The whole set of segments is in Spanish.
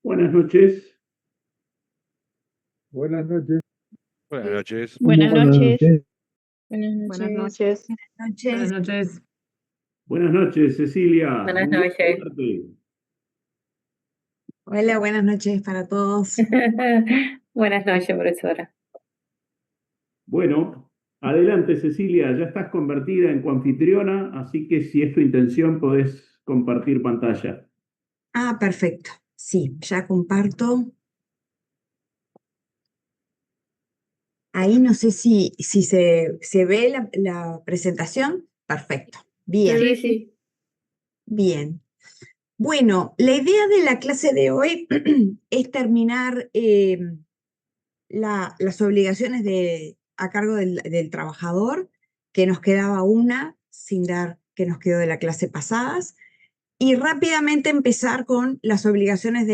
Buenas noches. Buenas noches. Buenas noches. Buenas noches. Buenas noches. Buenas noches. Buenas noches, Cecilia. Buenas Un gusto noches. verte. Hola, buenas noches para todos. Buenas noches, profesora. Bueno, adelante, Cecilia. Ya estás convertida en coanfitriona, así que si es tu intención, podés compartir pantalla. Ah, perfecto. Sí, ya comparto. Ahí no sé si se ve la presentación. Perfecto. Bien, Sí. bien. Bueno, la idea de la clase de hoy es terminar las obligaciones a cargo del trabajador, que nos quedaba una sin dar, que nos quedó de la clase pasadas, y rápidamente empezar con las obligaciones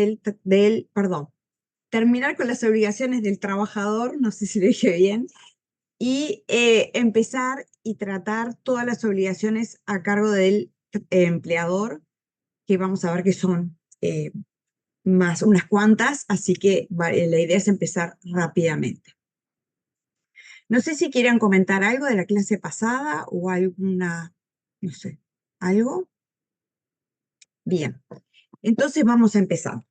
terminar con las obligaciones del trabajador, no sé si lo dije bien, y empezar y tratar todas las obligaciones a cargo del empleador, que vamos a ver que son más unas cuantas, así que la idea es empezar rápidamente. No sé si quieran comentar algo de la clase pasada o alguna, no sé, algo. Bien, entonces vamos a empezar.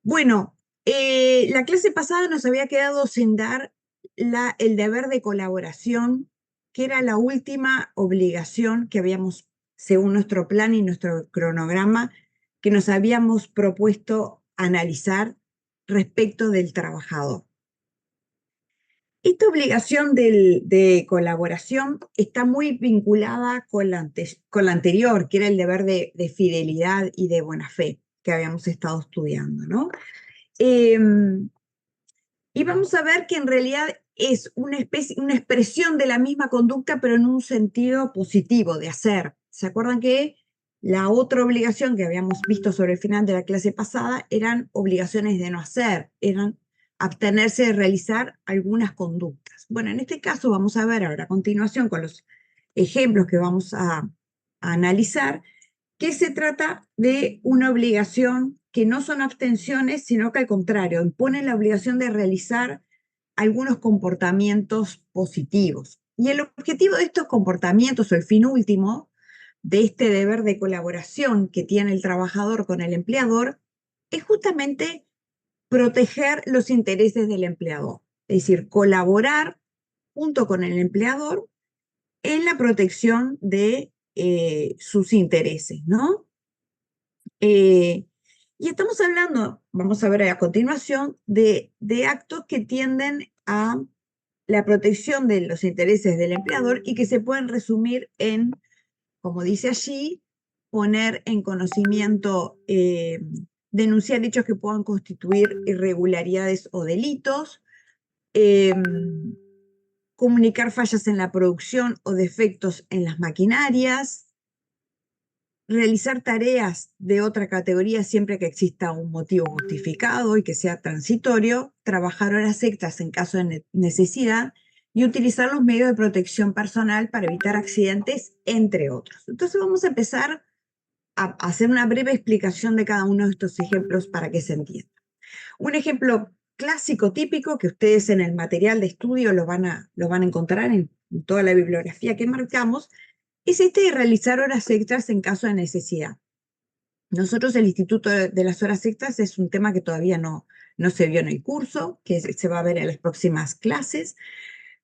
Bueno, la clase pasada nos había quedado sin dar el deber de colaboración, que era la última obligación que habíamos, según nuestro plan y nuestro cronograma, que nos habíamos propuesto analizar respecto del trabajador. Esta obligación de colaboración está muy vinculada con la anterior, que era el deber de fidelidad y de buena fe que habíamos estado estudiando, ¿no? Y vamos a ver que en realidad es una expresión de la misma conducta, pero en un sentido positivo, de hacer. ¿Se acuerdan que la otra obligación que habíamos visto sobre el final de la clase pasada eran obligaciones de no hacer, eran abstenerse de realizar algunas conductas? Bueno, en este caso vamos a ver ahora a continuación con los ejemplos que vamos a analizar, que se trata de una obligación que no son abstenciones, sino que al contrario, imponen la obligación de realizar algunos comportamientos positivos. Y el objetivo de estos comportamientos, o el fin último de este deber de colaboración que tiene el trabajador con el empleador, es justamente proteger los intereses del empleador, es decir, colaborar junto con el empleador en la protección de sus intereses, ¿no? Y estamos hablando, vamos a ver a continuación, de actos que tienden a la protección de los intereses del empleador y que se pueden resumir en, como dice allí, poner en conocimiento, denunciar hechos que puedan constituir irregularidades o delitos, comunicar fallas en la producción o defectos en las maquinarias, realizar tareas de otra categoría siempre que exista un motivo justificado y que sea transitorio, trabajar horas extras en caso de necesidad y utilizar los medios de protección personal para evitar accidentes, entre otros. Entonces vamos a empezar a hacer una breve explicación de cada uno de estos ejemplos para que se entienda. Un ejemplo clásico, típico, que ustedes en el material de estudio lo van a encontrar en toda la bibliografía que marcamos, es este de realizar horas extras en caso de necesidad. Nosotros el Instituto de las Horas Extras es un tema que todavía no se vio en el curso, que se va a ver en las próximas clases,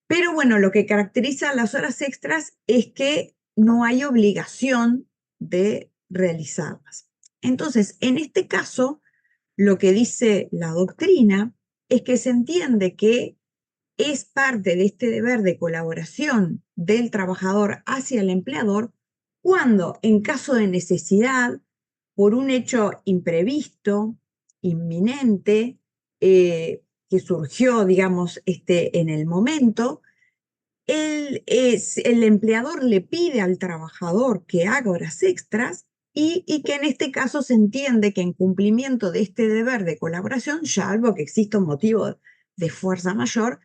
pero bueno, lo que caracteriza a las horas extras es que no hay obligación de realizarlas. Entonces, en este caso, lo que dice la doctrina es que se entiende que es parte de este deber de colaboración del trabajador hacia el empleador cuando, en caso de necesidad, por un hecho imprevisto, inminente, que surgió, digamos, en el momento, el empleador le pide al trabajador que haga horas extras y que en este caso se entiende que en cumplimiento de este deber de colaboración, salvo que exista un motivo de fuerza mayor,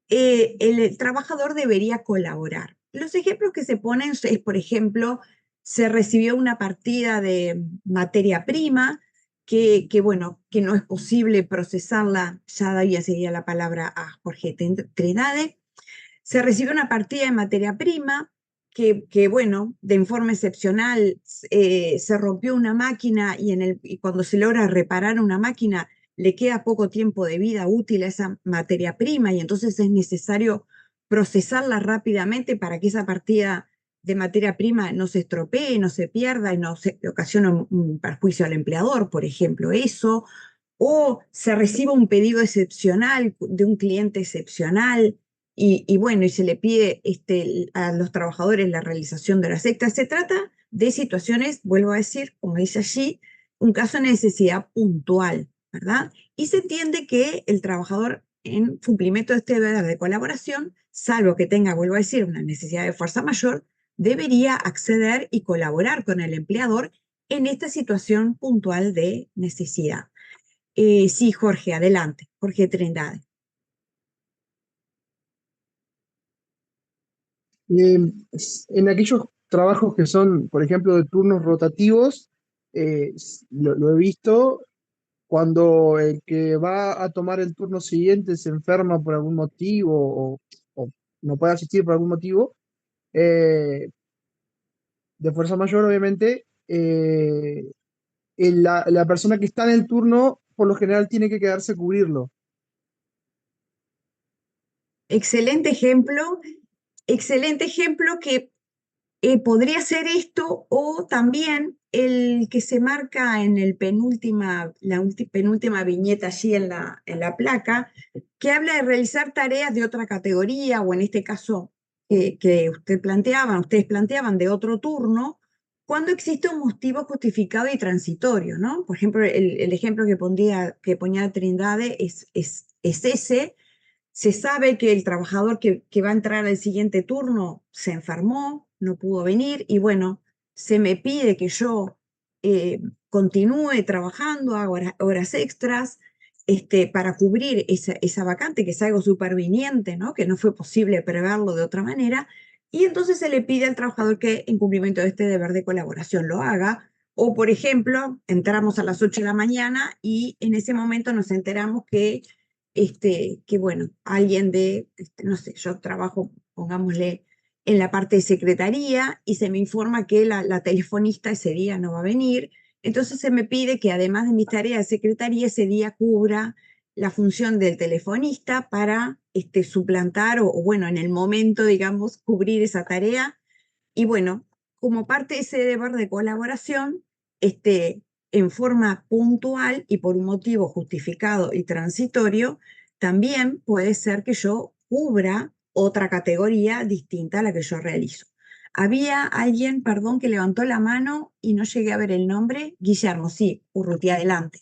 el trabajador debería colaborar. Los ejemplos que se ponen es, por ejemplo, se recibió una partida de materia prima bueno, que no es posible procesarla, ya sería la palabra a Jorge Trindade. Se recibió una partida de materia prima que bueno, de forma excepcional se rompió una máquina y cuando se logra reparar una máquina le queda poco tiempo de vida útil a esa materia prima y entonces es necesario procesarla rápidamente para que esa partida de materia prima no se estropee, no se pierda y no se ocasione un perjuicio al empleador, por ejemplo, eso. O se recibe un pedido excepcional de un cliente excepcional bueno, y se le pide a los trabajadores la realización de las extras. Se trata de situaciones, vuelvo a decir, como dice allí, un caso de necesidad puntual, ¿verdad? Y se entiende que el trabajador, en cumplimiento de este deber de colaboración, salvo que tenga, vuelvo a decir, una necesidad de fuerza mayor, debería acceder y colaborar con el empleador en esta situación puntual de necesidad. Sí, Jorge, adelante. Jorge Trindade. En aquellos trabajos que son, por ejemplo, de turnos rotativos, lo he visto cuando el que va a tomar el turno siguiente se enferma por algún motivo o no puede asistir por algún motivo, de fuerza mayor, obviamente, la persona que está en el turno, por lo general, tiene que quedarse a cubrirlo. Excelente ejemplo que podría ser esto o también el que se marca en la penúltima viñeta allí en la placa, que habla de realizar tareas de otra categoría o en este caso que ustedes planteaban de otro turno, cuando existe un motivo justificado y transitorio, ¿no? Por ejemplo, el ejemplo que ponía Trindade es ese. Se sabe que el trabajador que va a entrar al siguiente turno se enfermó, no pudo venir y bueno, se me pide que yo continúe trabajando, hago horas extras para cubrir esa vacante, que es algo superviniente, ¿no? Que no fue posible preverlo de otra manera. Y entonces se le pide al trabajador que en cumplimiento de este deber de colaboración lo haga. O, por ejemplo, entramos a las 8 de la mañana y en ese momento nos enteramos que bueno, alguien no sé, yo trabajo, pongámosle, en la parte de secretaría y se me informa que la telefonista ese día no va a venir. Entonces se me pide que además de mis tareas de secretaría, ese día cubra la función del telefonista para suplantar o bueno, en el momento, digamos, cubrir esa tarea. Y bueno, como parte de ese deber de colaboración, en forma puntual y por un motivo justificado y transitorio, también puede ser que yo cubra otra categoría distinta a la que yo realizo. Había alguien, perdón, que levantó la mano y no llegué a ver el nombre. Guillermo, sí, Urruti, adelante.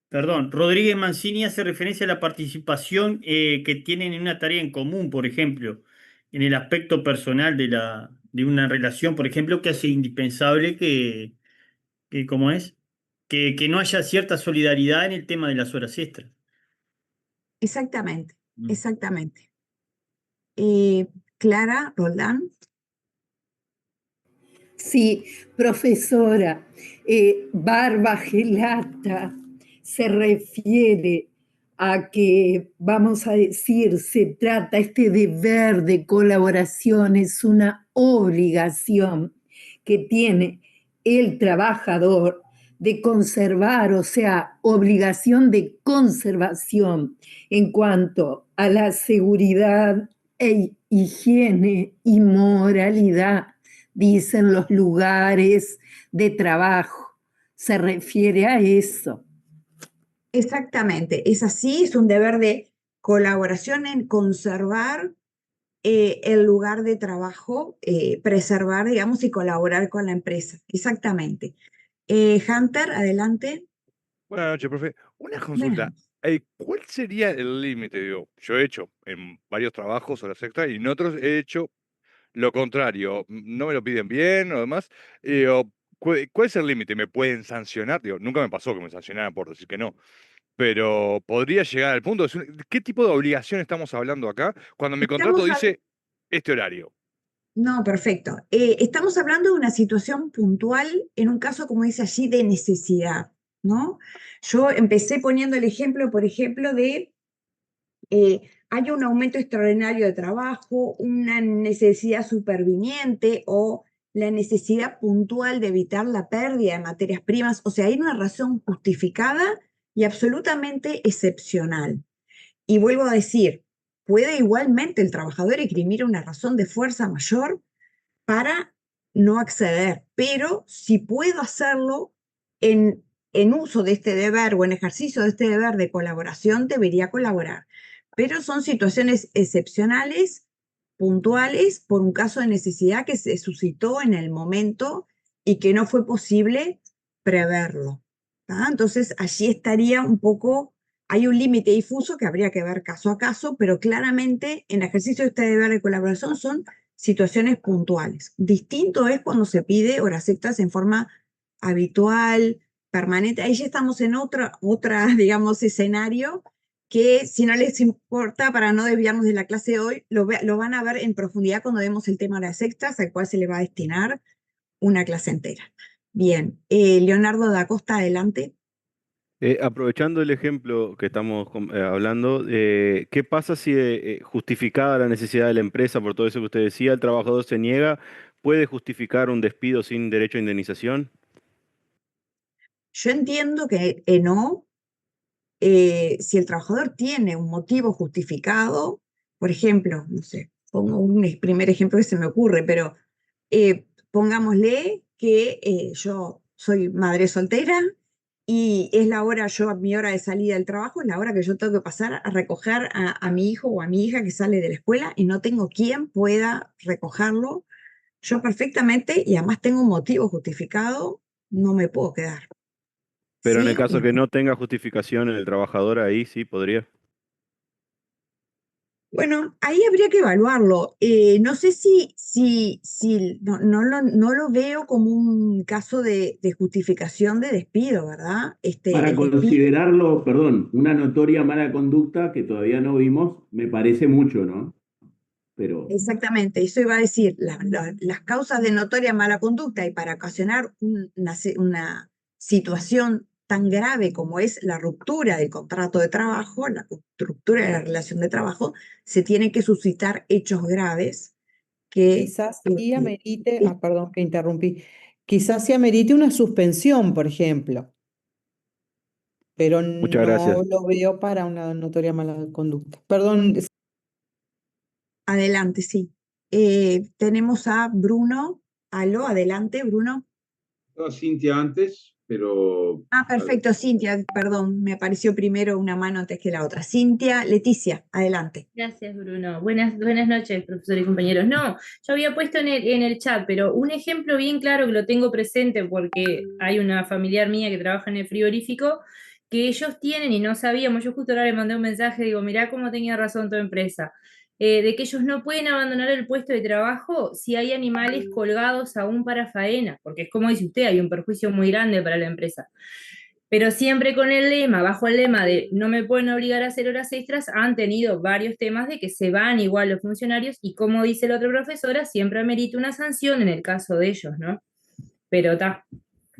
Perdón, Rodríguez Mancini hace referencia a la participación que tienen en una tarea en común, por ejemplo, en el aspecto personal de una relación, por ejemplo, que hace indispensable ¿cómo es? Que no haya cierta solidaridad en el tema de las horas extras. Exactamente, exactamente. Clara Roldán. Sí, profesora, barba gelata se refiere a que, vamos a decir, se trata, este deber de colaboración es una obligación que tiene el trabajador de conservar, o sea, obligación de conservación en cuanto a la seguridad e higiene y moralidad, dicen los lugares de trabajo. Se refiere a eso. Exactamente, es así, es un deber de colaboración en conservar el lugar de trabajo, preservar, digamos, y colaborar con la empresa. Exactamente. Hunter, adelante. Buenas noches, profe. Una Buenas consulta. noches. ¿Cuál sería el límite? Digo, yo he hecho en varios trabajos horas extras y en otros he hecho lo contrario. No me lo piden bien o demás. ¿Cuál es el límite? ¿Me pueden sancionar? Digo, nunca me pasó que me sancionaran por decir que no. Pero podría llegar al punto de ¿qué tipo de obligación estamos hablando acá cuando mi contrato Estamos dice este horario? No, perfecto. Estamos hablando de una situación puntual, en un caso, como dice allí, de necesidad, ¿no? Yo empecé poniendo el ejemplo, por ejemplo, de hay un aumento extraordinario de trabajo, una necesidad superviniente o la necesidad puntual de evitar la pérdida de materias primas. O sea, hay una razón justificada y absolutamente excepcional. Y vuelvo a decir, puede igualmente el trabajador esgrimir una razón de fuerza mayor para no acceder, pero si puedo hacerlo en uso de este deber o en ejercicio de este deber de colaboración, debería colaborar. Pero son situaciones excepcionales, puntuales, por un caso de necesidad que se suscitó en el momento y que no fue posible preverlo. ¿tá? Entonces, allí estaría un poco, hay un límite difuso que habría que ver caso a caso, pero claramente en ejercicio de este deber de colaboración son situaciones puntuales. Distinto es cuando se pide horas extras en forma habitual, permanente. Ahí ya estamos en otra digamos, escenario que si no les importa, para no desviarnos de la clase de hoy, lo van a ver en profundidad cuando vemos el tema horas extras, al cual se le va a destinar una clase entera. Bien, Leonardo da Costa, adelante. Aprovechando el ejemplo que estamos hablando, ¿qué pasa si justificada la necesidad de la empresa por todo eso que usted decía, el trabajador se niega, puede justificar un despido sin derecho a indemnización? Yo entiendo que no, si el trabajador tiene un motivo justificado, por ejemplo, no sé, pongo un primer ejemplo que se me ocurre, pero pongámosle que yo soy madre soltera y es la hora, mi hora de salida del trabajo, es la hora que yo tengo que pasar a recoger a mi hijo o a mi hija que sale de la escuela y no tengo quien pueda recogerlo. Yo perfectamente, y además tengo un motivo justificado, no me puedo quedar. Pero en el ¿Sí? caso que no tenga justificación el trabajador, ahí sí podría. Bueno, ahí habría que evaluarlo. No sé si no lo veo como un caso de justificación de despido, ¿verdad? Para El despido, considerarlo, perdón, una notoria mala conducta que todavía no vimos, me parece mucho, ¿no? Pero exactamente, eso iba a decir, las causas de notoria mala conducta y para ocasionar una situación tan grave como es la ruptura del contrato de trabajo, la ruptura de la relación de trabajo, se tienen que suscitar hechos graves que Quizás sí amerite, perdón que interrumpí, quizás sí amerite una suspensión, por ejemplo, pero Muchas gracias. no lo veo para una notoria mala conducta. Perdón, adelante, sí. Tenemos a Bruno. Aló, adelante, Bruno. No, Cintia antes, pero Perfecto, Cintia, perdón, me apareció primero una mano antes que la otra. Cintia, Leticia, adelante. Gracias, Bruno. Buenas noches, profesor y compañeros. No, yo había puesto en el chat, pero un ejemplo bien claro que lo tengo presente porque hay una familiar mía que trabaja en el frigorífico que ellos tienen y no sabíamos, yo justo ahora le mandé un mensaje, digo, mirá cómo tenía razón tu empresa, de que ellos no pueden abandonar el puesto de trabajo si hay animales colgados aún para faena, porque es como dice usted, hay un perjuicio muy grande para la empresa. Pero siempre con el lema, bajo el lema de no me pueden obligar a hacer horas extras, han tenido varios temas de que se van igual los funcionarios y como dice la otra profesora, siempre amerita una sanción en el caso de ellos, ¿no? Pero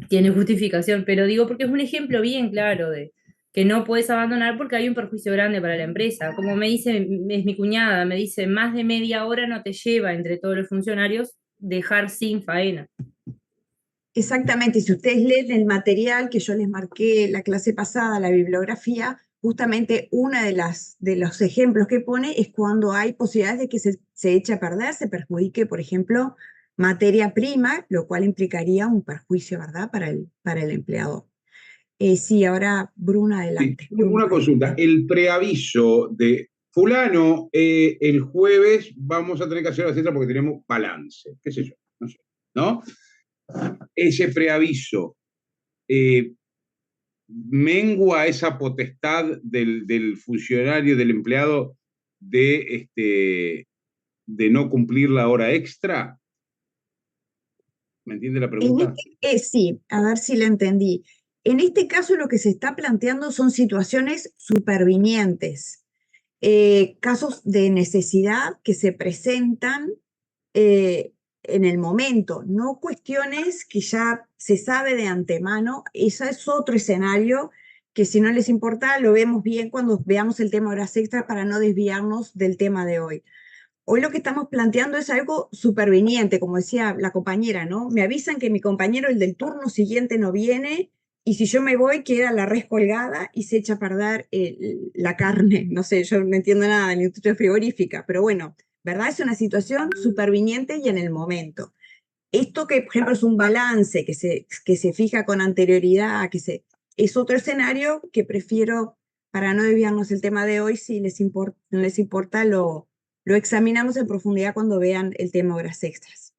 tiene justificación, pero digo porque es un ejemplo bien claro de que no puedes abandonar porque hay un perjuicio grande para la empresa. Como me dice, es mi cuñada, me dice, más de media hora no te lleva entre todos los funcionarios dejar sin faena. Exactamente, si ustedes leen el material que yo les marqué la clase pasada, la bibliografía, justamente uno de los ejemplos que pone es cuando hay posibilidades de que se eche a perder, se perjudique, por ejemplo, materia prima, lo cual implicaría un perjuicio, ¿verdad?, para el empleador. Sí, ahora Bruno, adelante. sí, una consulta. El preaviso de fulano, el jueves vamos a tener que hacer la extra porque tenemos balance, qué sé yo, no sé, ¿no? Ese preaviso mengua esa potestad del funcionario, del empleado, de no cumplir la hora extra. ¿Me entiende la pregunta? Sí, a ver si la entendí. En este caso lo que se está planteando son situaciones supervinientes, casos de necesidad que se presentan en el momento, no cuestiones que ya se sabe de antemano. Ese es otro escenario que, si no les importa, lo vemos bien cuando veamos el tema horas extras para no desviarnos del tema de hoy. Hoy lo que estamos planteando es algo superviniente, como decía la compañera, ¿no? Me avisan que mi compañero, el del turno siguiente, no viene, y si yo me voy, queda la res colgada y se echa a perder la carne. No sé, yo no entiendo nada de la industria frigorífica, pero bueno, ¿verdad? Es una situación superviniente y en el momento. Esto que, por ejemplo, es un balance que se fija con anterioridad, es otro escenario que prefiero, para no desviarnos del tema de hoy, si no les importa, lo examinamos en profundidad cuando vean el tema horas extras.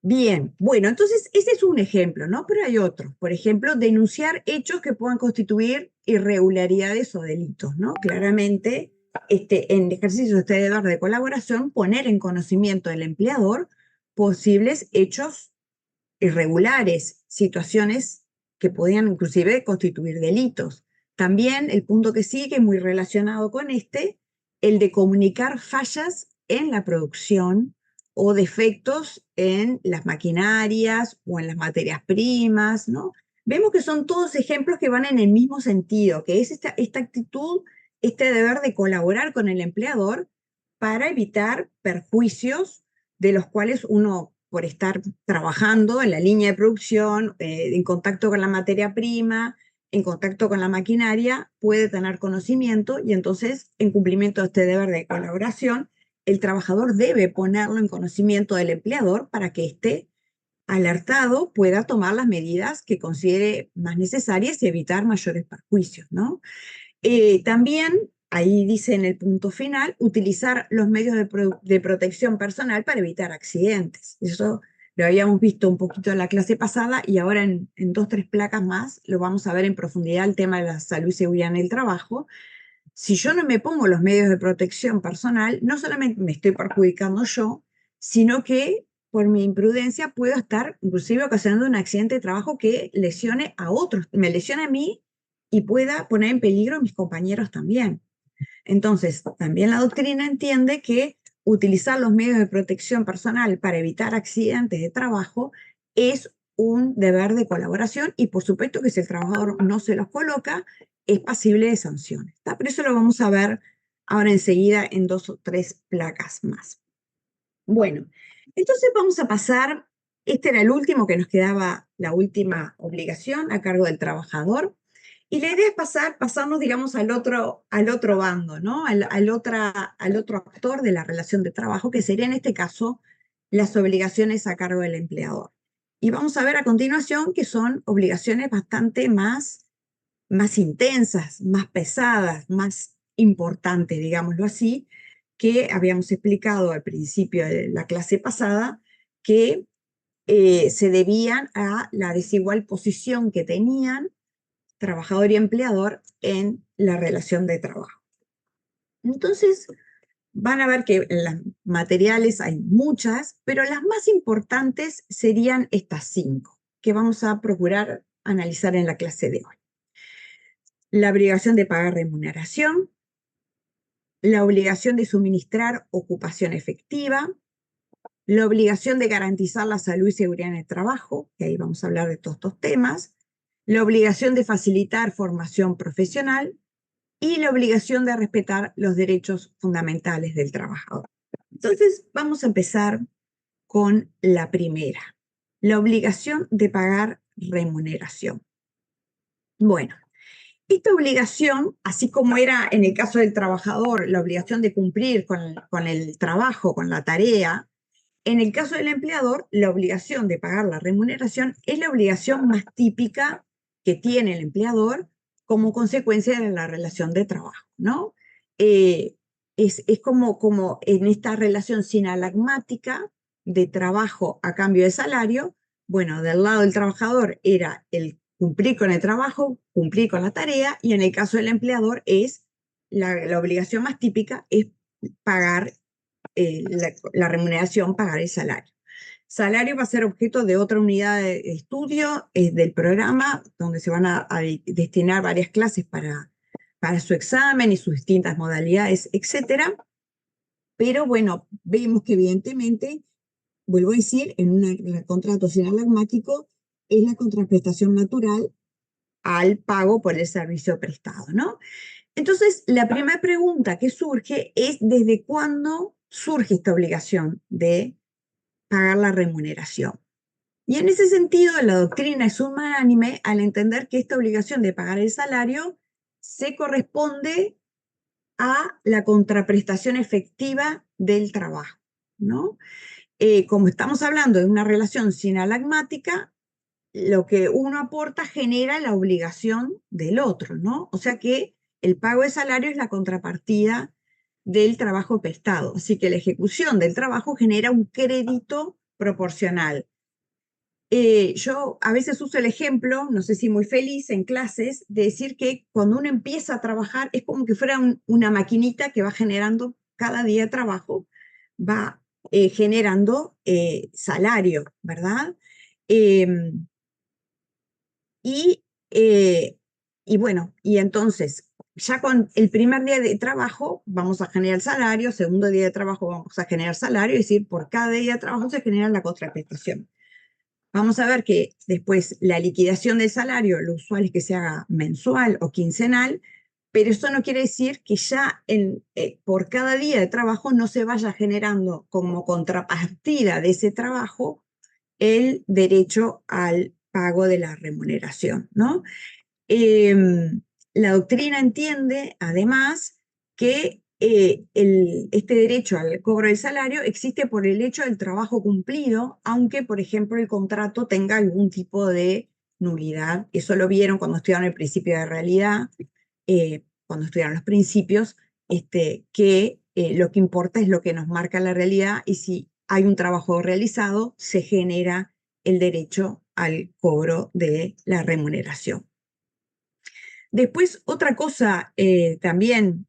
Bien, bueno, entonces ese es un ejemplo, ¿no? Pero hay otros. Por ejemplo, denunciar hechos que puedan constituir irregularidades o delitos, ¿no? Claramente, en ejercicio de este deber de colaboración, poner en conocimiento del empleador posibles hechos irregulares, situaciones que podían inclusive constituir delitos. También el punto que sigue, muy relacionado con el de comunicar fallas en la producción o defectos en las maquinarias o en las materias primas, ¿no? Vemos que son todos ejemplos que van en el mismo sentido, que es esta actitud, este deber de colaborar con el empleador para evitar perjuicios de los cuales uno, por estar trabajando en la línea de producción, en contacto con la materia prima, en contacto con la maquinaria, puede tener conocimiento, y entonces, en cumplimiento de este deber de colaboración, el trabajador debe ponerlo en conocimiento del empleador para que éste, alertado, pueda tomar las medidas que considere más necesarias y evitar mayores perjuicios, ¿no? También, ahí dice en el punto final, utilizar los medios de protección personal para evitar accidentes. Eso lo habíamos visto un poquito en la clase pasada, y ahora en 2 o 3 placas más lo vamos a ver en profundidad, el tema de la salud y seguridad en el trabajo. Si yo no me pongo los medios de protección personal, no solamente me estoy perjudicando yo, sino que por mi imprudencia puedo estar inclusive ocasionando un accidente de trabajo que lesione a otros, me lesione a mí y pueda poner en peligro a mis compañeros también. Entonces, también la doctrina entiende que utilizar los medios de protección personal para evitar accidentes de trabajo es un deber de colaboración, y por supuesto que si el trabajador no se los coloca, es pasible de sanciones. ¿Está? Pero eso lo vamos a ver ahora enseguida en 2 o 3 placas más. Bueno, entonces vamos a pasar, este era el último que nos quedaba, la última obligación a cargo del trabajador. Y la idea es pasarnos, digamos, al otro bando, ¿no? Al otro actor de la relación de trabajo, que sería en este caso las obligaciones a cargo del empleador. Y vamos a ver a continuación que son obligaciones bastante más intensas, más pesadas, más importantes, digámoslo así, que habíamos explicado al principio de la clase pasada, que se debían a la desigual posición que tenían trabajador y empleador en la relación de trabajo. Entonces, van a ver que en los materiales hay muchas, pero las más importantes serían estas 5, que vamos a procurar analizar en la clase de hoy. La obligación de pagar remuneración, la obligación de suministrar ocupación efectiva, la obligación de garantizar la salud y seguridad en el trabajo, que ahí vamos a hablar de todos estos temas, la obligación de facilitar formación profesional y la obligación de respetar los derechos fundamentales del trabajador. Entonces, vamos a empezar con la primera, la obligación de pagar remuneración. Bueno, esta obligación, así como era en el caso del trabajador la obligación de cumplir con el trabajo, con la tarea, en el caso del empleador, la obligación de pagar la remuneración es la obligación más típica que tiene el empleador como consecuencia de la relación de trabajo, ¿no? Es como en esta relación sinalagmática de trabajo a cambio de salario. Bueno, del lado del trabajador era el cumplir con el trabajo, cumplir con la tarea, y en el caso del empleador es la obligación más típica es pagar la remuneración, pagar el salario. Salario va a ser objeto de otra unidad de estudio del programa, donde se van a destinar varias clases para su examen y sus distintas modalidades, etc. Pero bueno, vemos que evidentemente, vuelvo a decir, en un contrato sinalagmático es la contraprestación natural al pago por el servicio prestado, ¿no? Entonces, la primera pregunta que surge es ¿desde cuándo surge esta obligación de pagar la remuneración? Y en ese sentido, la doctrina es unánime al entender que esta obligación de pagar el salario se corresponde a la contraprestación efectiva del trabajo, ¿no? Como estamos hablando de una relación sinalagmática, lo que uno aporta genera la obligación del otro, ¿no? O sea que el pago de salario es la contrapartida del trabajo prestado. Así que la ejecución del trabajo genera un crédito proporcional. Yo a veces uso el ejemplo, no sé si muy feliz en clases, de decir que cuando uno empieza a trabajar es como que fuera una maquinita que va generando cada día de trabajo, va generando salario, ¿verdad? Y bueno, y entonces, ya con el primer día de trabajo vamos a generar salario, segundo día de trabajo vamos a generar salario, es decir, por cada día de trabajo se genera la contraprestación. Vamos a ver que después la liquidación del salario, lo usual es que se haga mensual o quincenal, pero eso no quiere decir que ya por cada día de trabajo no se vaya generando como contrapartida de ese trabajo el derecho al pago de la remuneración, ¿no? La doctrina entiende, además, que este derecho al cobro del salario existe por el hecho del trabajo cumplido, aunque, por ejemplo, el contrato tenga algún tipo de nulidad. Eso lo vieron cuando estudiaron el principio de realidad, cuando estudiaron los principios, que lo que importa es lo que nos marca la realidad, y si hay un trabajo realizado, se genera el derecho al cobro de la remuneración. Después, otra cosa también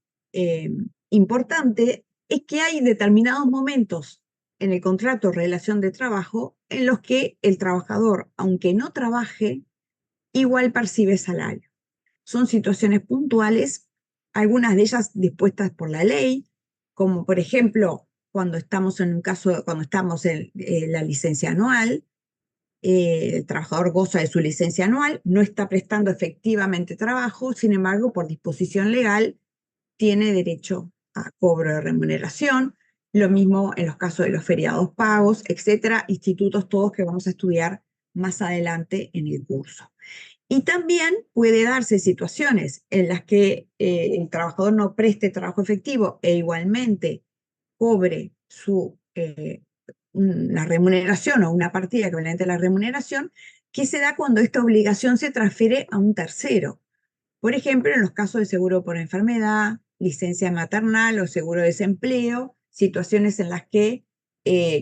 importante es que hay determinados momentos en el contrato o relación de trabajo en los que el trabajador, aunque no trabaje, igual percibe salario. Son situaciones puntuales, algunas de ellas dispuestas por la ley, como por ejemplo cuando estamos en un caso, cuando estamos en la licencia anual. El trabajador goza de su licencia anual, no está prestando efectivamente trabajo, sin embargo, por disposición legal, tiene derecho a cobro de remuneración. Lo mismo en los casos de los feriados pagos, etcétera, institutos todos que vamos a estudiar más adelante en el curso. Y también puede darse situaciones en las que el trabajador no preste trabajo efectivo e igualmente cobre la remuneración o una partida equivalente a la remuneración, que se da cuando esta obligación se transfiere a un tercero. Por ejemplo, en los casos de seguro por enfermedad, licencia maternal o seguro de desempleo, situaciones en las que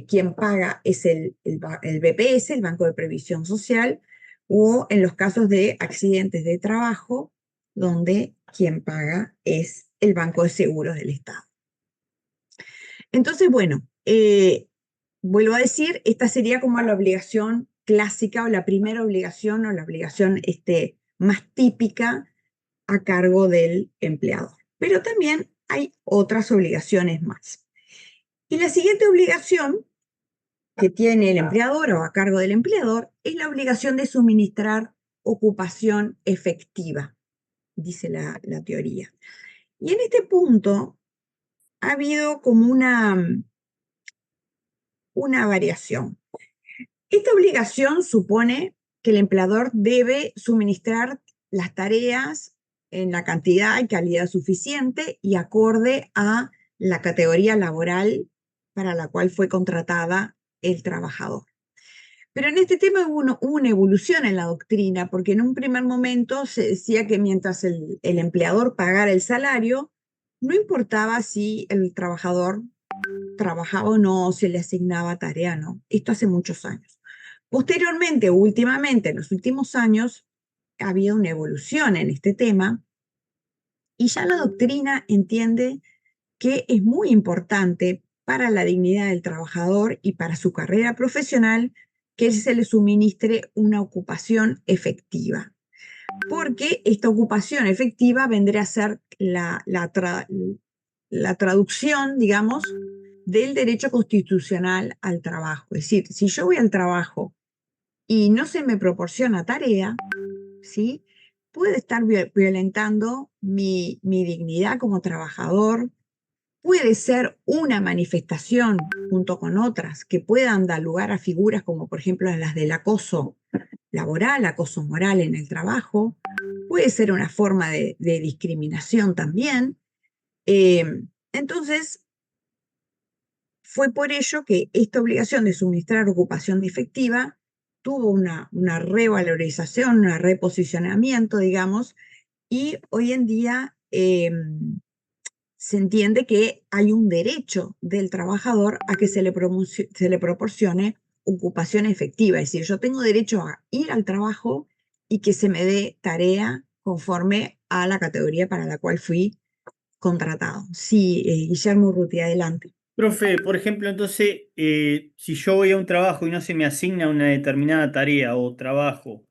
quien paga es el BPS, el Banco de Previsión Social, o en los casos de accidentes de trabajo, donde quien paga es el Banco de Seguros del Estado. Entonces, bueno, vuelvo a decir, esta sería como la obligación clásica o la primera obligación o la obligación más típica a cargo del empleador. Pero también hay otras obligaciones más. Y la siguiente obligación que tiene el empleador o a cargo del empleador es la obligación de suministrar ocupación efectiva, dice la teoría. Y en este punto ha habido como una variación. Esta obligación supone que el empleador debe suministrar las tareas en la cantidad y calidad suficiente y acorde a la categoría laboral para la cual fue contratada el trabajador. Pero en este tema hubo una evolución en la doctrina, porque en un primer momento se decía que mientras el empleador pagara el salario, no importaba si el trabajador trabajaba o no, si le asignaba tarea o no. Esto hace muchos años. Posteriormente, últimamente, en los últimos años, ha habido una evolución en este tema y ya la doctrina entiende que es muy importante para la dignidad del trabajador y para su carrera profesional que se le suministre una ocupación efectiva. Porque esta ocupación efectiva vendría a ser la traducción, digamos, del derecho constitucional al trabajo. Es decir, si yo voy al trabajo y no se me proporciona tarea, ¿sí?, puede estar violentando mi dignidad como trabajador, puede ser una manifestación junto con otras que puedan dar lugar a figuras como por ejemplo las del acoso laboral, acoso moral en el trabajo, puede ser una forma de discriminación también. Entonces, fue por ello que esta obligación de suministrar ocupación efectiva tuvo una revalorización, un reposicionamiento, digamos, y hoy en día se entiende que hay un derecho del trabajador a que se le proporcione ocupación efectiva. Es decir, yo tengo derecho a ir al trabajo y que se me dé tarea conforme a la categoría para la cual fui contratado. Sí, Guillermo Urruti, adelante. Profe, por ejemplo, entonces, si yo voy a un trabajo y no se me asigna una determinada tarea o trabajo,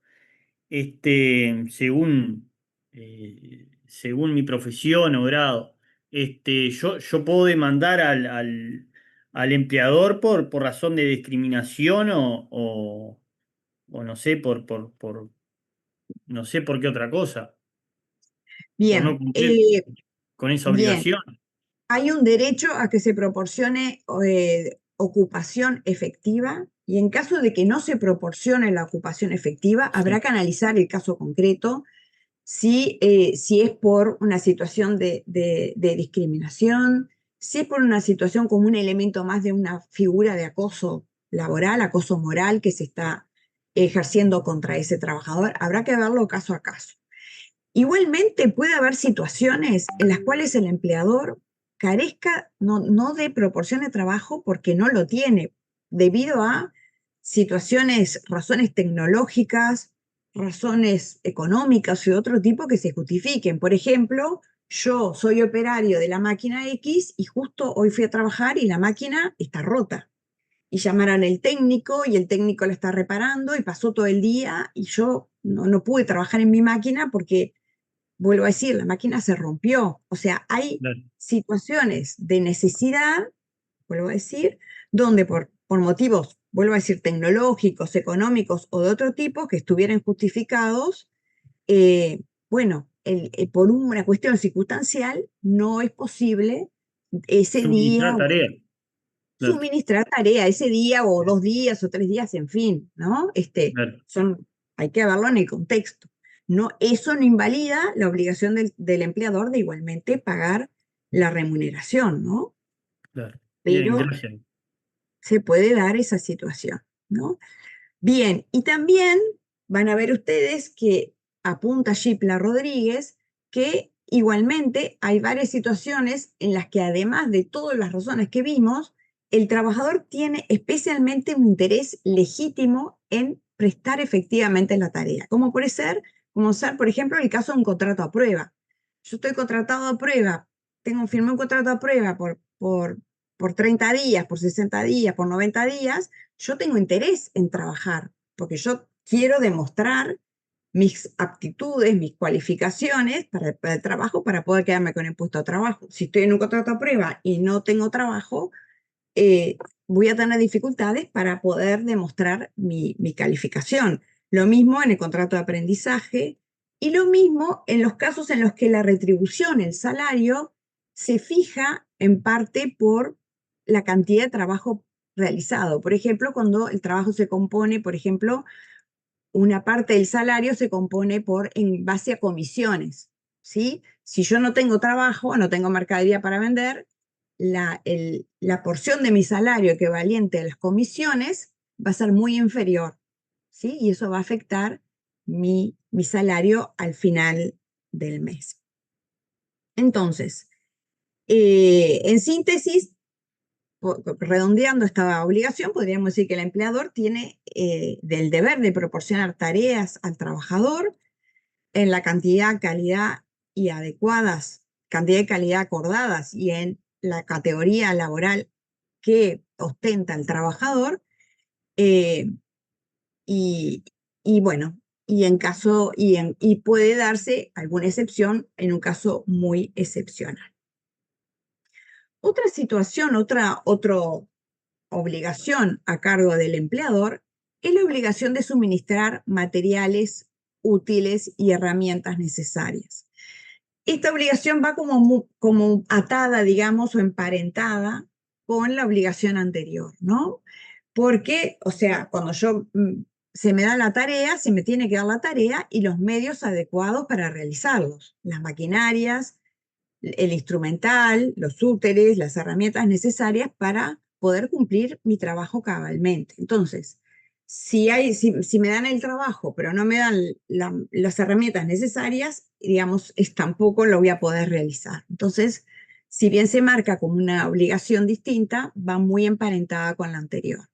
según mi profesión o grado, yo puedo demandar al empleador por razón de discriminación o no sé, no sé por qué otra cosa, por no Bien, cumplir con esa bien. obligación. Hay un derecho a que se proporcione ocupación efectiva y en caso de que no se proporcione la ocupación efectiva, habrá que analizar el caso concreto si es por una situación de discriminación, si es por una situación como un elemento más de una figura de acoso laboral, acoso moral que se está ejerciendo contra ese trabajador. Habrá que verlo caso a caso. Igualmente puede haber situaciones en las cuales el empleador carezca no de proporción de trabajo porque no lo tiene, debido a situaciones, razones tecnológicas, razones económicas y de otro tipo que se justifiquen. Por ejemplo, yo soy operario de la máquina X y justo hoy fui a trabajar y la máquina está rota. Y llamaron al técnico y el técnico la está reparando y pasó todo el día y yo no pude trabajar en mi máquina porque, vuelvo a decir, la máquina se rompió. O sea, hay situaciones de necesidad, vuelvo a decir, donde por motivos, vuelvo a decir, tecnológicos, económicos o de otro tipo que estuvieran justificados, bueno, por una cuestión circunstancial no es posible ese día tarea. suministrar tarea ese día o 2 días o 3 días, en fin, ¿no? Hay que verlo en el contexto. No, eso no invalida la obligación del empleador de igualmente pagar la remuneración, ¿no? Claro. Pero Bien, gracias. se puede dar esa situación, ¿no? Bien, y también van a ver ustedes que apunta Gipla Rodríguez que igualmente hay varias situaciones en las que además de todas las razones que vimos, el trabajador tiene especialmente un interés legítimo en prestar efectivamente la tarea, como puede ser, por ejemplo, el caso de un contrato a prueba. Yo estoy contratado a prueba, firmé un contrato a prueba por 30 días, por 60 días, por 90 días, yo tengo interés en trabajar, porque yo quiero demostrar mis aptitudes, mis cualificaciones para el trabajo, para poder quedarme con el puesto de trabajo. Si estoy en un contrato a prueba y no tengo trabajo, voy a tener dificultades para poder demostrar mi calificación. Lo mismo en el contrato de aprendizaje y lo mismo en los casos en los que la retribución, el salario, se fija en parte por la cantidad de trabajo realizado. Por ejemplo, cuando el trabajo se compone, por ejemplo, una parte del salario se compone en base a comisiones, ¿sí? Si yo no tengo trabajo, no tengo mercadería para vender, la porción de mi salario equivalente a las comisiones va a ser muy inferior, ¿sí? Y eso va a afectar mi salario al final del mes. Entonces, en síntesis, redondeando esta obligación, podríamos decir que el empleador tiene del deber de proporcionar tareas al trabajador en la cantidad, calidad y adecuadas, cantidad y calidad acordadas y en la categoría laboral que ostenta el trabajador, y bueno, y puede darse alguna excepción en un caso muy excepcional. Otra situación, otra obligación a cargo del empleador es la obligación de suministrar materiales útiles y herramientas necesarias. Esta obligación va como atada, digamos, o emparentada con la obligación anterior, ¿no? Porque, o sea, cuando se me da la tarea, se me tiene que dar la tarea y los medios adecuados para realizarlos, las maquinarias, el instrumental, los útiles, las herramientas necesarias para poder cumplir mi trabajo cabalmente. Entonces, si me dan el trabajo, pero no me dan las herramientas necesarias, digamos, tampoco lo voy a poder realizar. Entonces, si bien se marca como una obligación distinta, va muy emparentada con la anterior.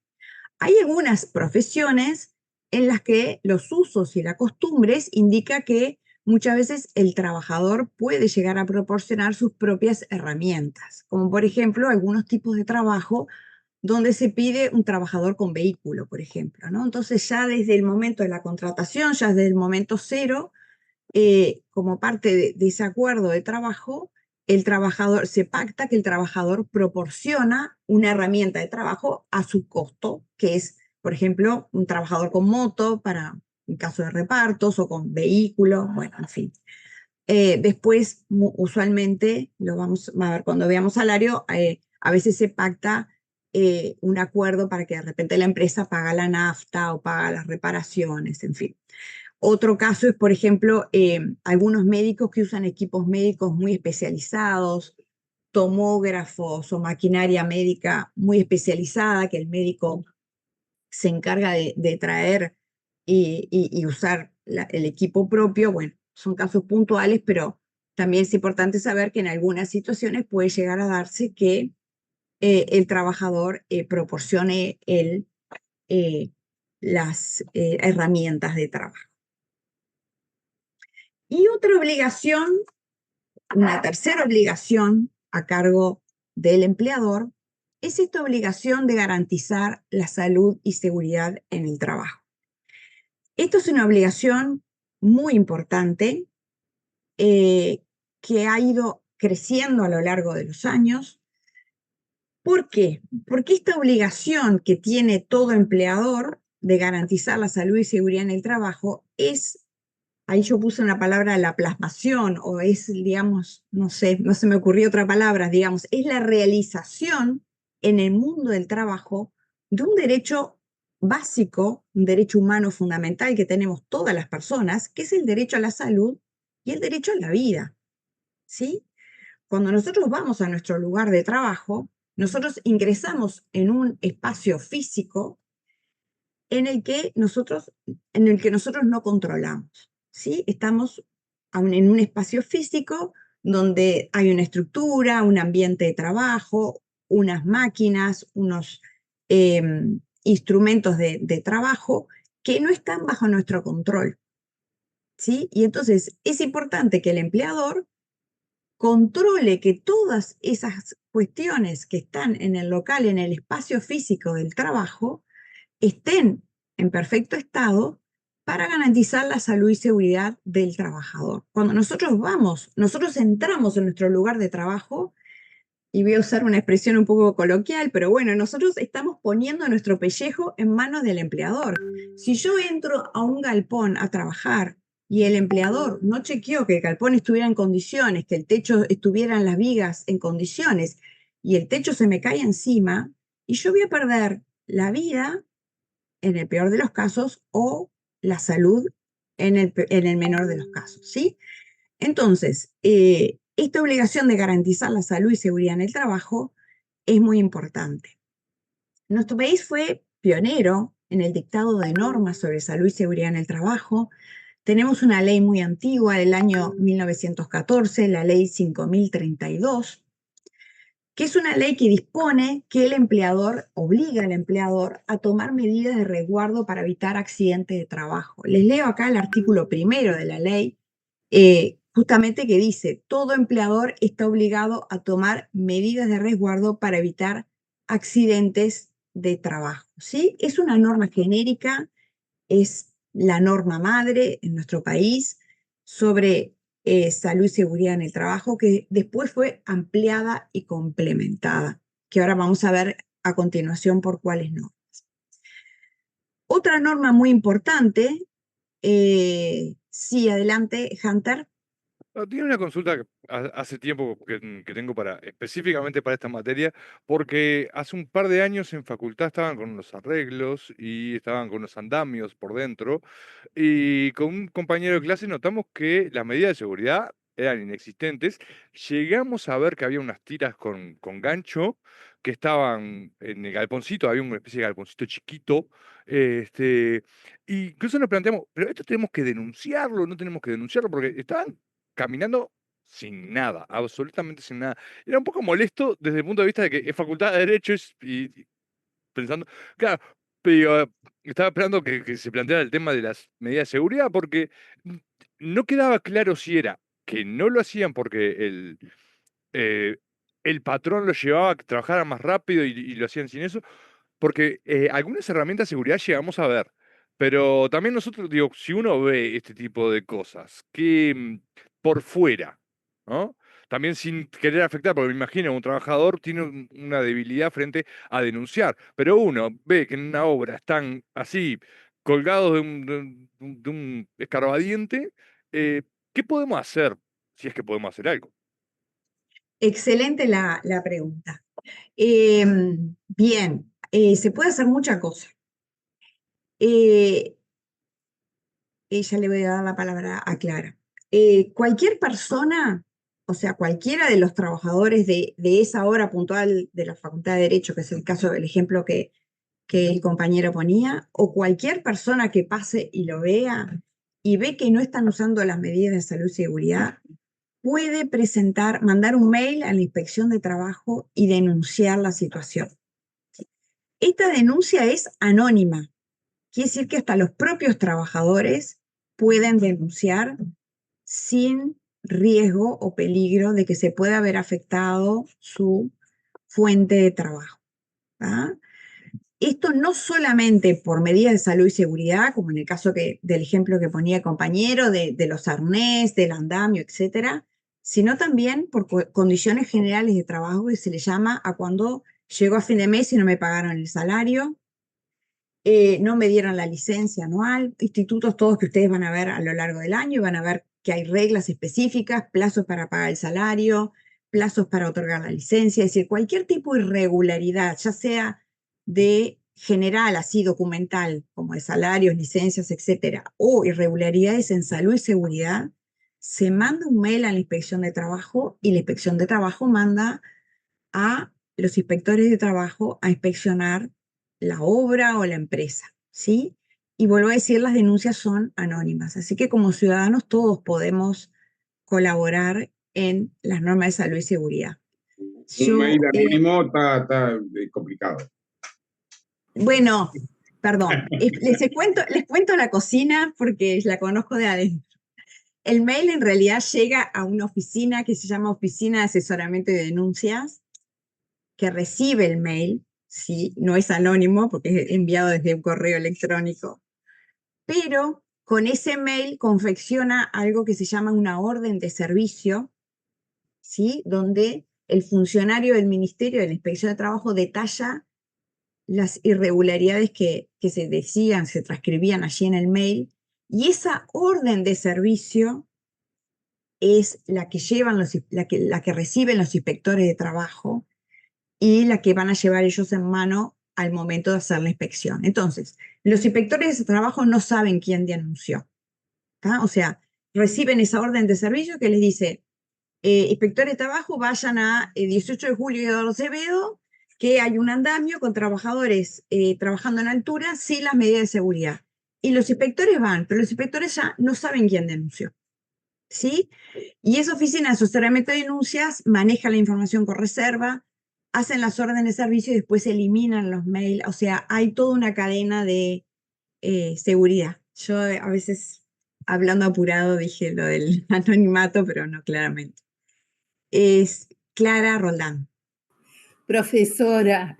Hay algunas profesiones en las que los usos y las costumbres indican que muchas veces el trabajador puede llegar a proporcionar sus propias herramientas, como por ejemplo algunos tipos de trabajo donde se pide un trabajador con vehículo, por ejemplo, ¿no? Entonces ya desde el momento de la contratación, ya desde el momento cero, como parte de ese acuerdo de trabajo, se pacta que el trabajador proporciona una herramienta de trabajo a su costo, que es, por ejemplo, un trabajador con moto para en caso de repartos o con vehículo, bueno, en fin. Después, usualmente, lo vamos a ver cuando veamos salario, a veces se pacta un acuerdo para que de repente la empresa paga la nafta o paga las reparaciones, en fin. Otro caso es, por ejemplo, algunos médicos que usan equipos médicos muy especializados, tomógrafos o maquinaria médica muy especializada que el médico se encarga de traer y usar el equipo propio. Bueno, son casos puntuales, pero también es importante saber que en algunas situaciones puede llegar a darse que el trabajador proporcione las herramientas de trabajo. Y otra obligación, una tercera obligación a cargo del empleador, es esta obligación de garantizar la salud y seguridad en el trabajo. Esto es una obligación muy importante que ha ido creciendo a lo largo de los años. ¿Por qué? Porque esta obligación que tiene todo empleador de garantizar la salud y seguridad en el trabajo es, ahí yo puse una palabra, la plasmación, o es, digamos, no sé, no se me ocurrió otra palabra, digamos, es la realización en el mundo del trabajo de un derecho básico, un derecho humano fundamental que tenemos todas las personas, que es el derecho a la salud y el derecho a la vida, ¿sí? Cuando nosotros vamos a nuestro lugar de trabajo, nosotros ingresamos en un espacio físico en el que nosotros no controlamos, ¿sí? Estamos en un espacio físico donde hay una estructura, un ambiente de trabajo, unas máquinas, unos instrumentos de trabajo que no están bajo nuestro control, ¿sí? Y entonces es importante que el empleador controle que todas esas cuestiones que están en el local, en el espacio físico del trabajo, estén en perfecto estado para garantizar la salud y seguridad del trabajador. Cuando nosotros entramos en nuestro lugar de trabajo, y voy a usar una expresión un poco coloquial, pero bueno, nosotros estamos poniendo nuestro pellejo en manos del empleador. Si yo entro a un galpón a trabajar y el empleador no chequeó que el galpón estuviera en condiciones, que el techo estuvieran las vigas en condiciones, y el techo se me cae encima, y yo voy a perder la vida en el peor de los casos o la salud en el menor de los casos, ¿sí? Entonces, esta obligación de garantizar la salud y seguridad en el trabajo es muy importante. Nuestro país fue pionero en el dictado de normas sobre salud y seguridad en el trabajo. Tenemos una ley muy antigua del año 1914, la ley 5032, que es una ley que dispone que el empleador obliga al empleador a tomar medidas de resguardo para evitar accidentes de trabajo. Les leo acá el artículo primero de la ley, justamente que dice, todo empleador está obligado a tomar medidas de resguardo para evitar accidentes de trabajo, ¿sí? Es una norma genérica, es la norma madre en nuestro país sobre salud y seguridad en el trabajo, que después fue ampliada y complementada, que ahora vamos a ver a continuación por cuáles normas. Otra norma muy importante, sí, adelante, Hunter. Tiene una consulta que hace tiempo que tengo específicamente para esta materia, porque hace un par de años en facultad estaban con unos arreglos y estaban con unos andamios por dentro, y con un compañero de clase notamos que las medidas de seguridad eran inexistentes. Llegamos a ver que había unas tiras con gancho que estaban en el galponcito, había una especie de galponcito chiquito, y incluso nos planteamos, pero esto tenemos que denunciarlo, no tenemos que denunciarlo, porque estaban caminando sin nada, absolutamente sin nada. Era un poco molesto desde el punto de vista de que es facultad de Derecho y pensando, claro, pero estaba esperando que se planteara el tema de las medidas de seguridad porque no quedaba claro si era que no lo hacían porque el patrón lo llevaba a que trabajara más rápido y lo hacían sin eso, porque algunas herramientas de seguridad llegamos a ver, pero también nosotros, digo, si uno ve este tipo de cosas, que por fuera, ¿no? También sin querer afectar, porque me imagino un trabajador tiene una debilidad frente a denunciar, pero uno ve que en una obra están así, colgados de un escarbadiente, ¿qué podemos hacer si es que podemos hacer algo? Excelente la pregunta. Bien, se puede hacer mucha cosa. Ya le voy a dar la palabra a Clara. Cualquier persona, o sea, cualquiera de los trabajadores de esa hora puntual de la Facultad de Derecho, que es el caso del ejemplo que el compañero ponía, o cualquier persona que pase y lo vea y ve que no están usando las medidas de salud y seguridad, puede mandar un mail a la Inspección de Trabajo y denunciar la situación. Esta denuncia es anónima. Quiere decir que hasta los propios trabajadores pueden denunciar sin riesgo o peligro de que se pueda haber afectado su fuente de trabajo. ¿tá? Esto no solamente por medidas de salud y seguridad, como en el caso del ejemplo que ponía el compañero, de los arnés, del andamio, etcétera, sino también por condiciones generales de trabajo que se le llama a cuando llego a fin de mes y no me pagaron el salario, no me dieron la licencia anual, institutos todos que ustedes van a ver a lo largo del año y van a ver que hay reglas específicas, plazos para pagar el salario, plazos para otorgar la licencia, es decir, cualquier tipo de irregularidad, ya sea de general, así documental, como de salarios, licencias, etcétera, o irregularidades en salud y seguridad, se manda un mail a la Inspección de Trabajo y la Inspección de Trabajo manda a los inspectores de trabajo a inspeccionar la obra o la empresa, ¿sí? Y vuelvo a decir, las denuncias son anónimas, así que como ciudadanos todos podemos colaborar en las normas de salud y seguridad. Un mail anónimo está complicado. Bueno, perdón, les cuento la cocina porque la conozco de adentro. El mail en realidad llega a una oficina que se llama Oficina de Asesoramiento y Denuncias, que recibe el mail, ¿sí? No es anónimo porque es enviado desde un correo electrónico, pero con ese mail confecciona algo que se llama una orden de servicio, ¿sí? Donde el funcionario del Ministerio de la Inspección de Trabajo detalla las irregularidades que se decían, se transcribían allí en el mail, y esa orden de servicio es la que reciben los inspectores de trabajo y la que van a llevar ellos en mano al momento de hacer la inspección. Entonces, los inspectores de trabajo no saben quién denunció. ¿tá? O sea, reciben esa orden de servicio que les dice, inspectores de trabajo, vayan a 18 de julio y Eduardo Acevedo que hay un andamio con trabajadores trabajando en altura sin las medidas de seguridad. Y los inspectores van, pero los inspectores ya no saben quién denunció, ¿sí? Y esa oficina de asesoramiento de denuncias maneja la información con reserva, hacen las órdenes de servicio y después eliminan los mails. O sea, hay toda una cadena de seguridad. Yo a veces, hablando apurado, dije lo del anonimato, pero no claramente. Es Clara Roldán. Profesora,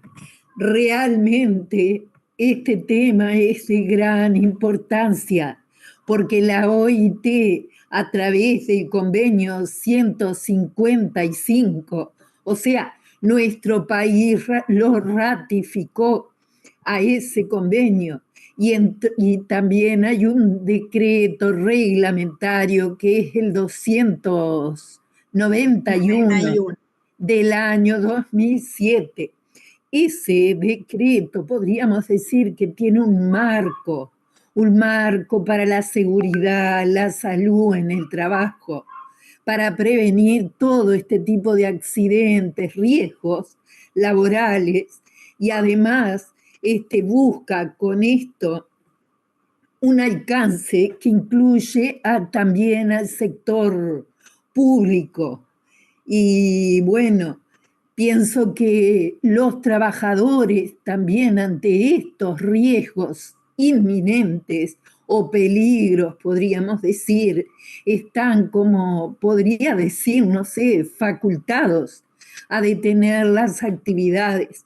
realmente este tema es de gran importancia porque la OIT, a través del convenio 155, o sea, nuestro país lo ratificó a ese convenio, y también hay un decreto reglamentario que es el 291 del año 2007. Ese decreto podríamos decir que tiene un marco para la seguridad, la salud en el trabajo, para prevenir todo este tipo de accidentes, riesgos laborales, y además busca con esto un alcance que incluye también al sector público. Y bueno, pienso que los trabajadores también ante estos riesgos inminentes o peligros, podríamos decir, están como, podría decir, no sé, facultados a detener las actividades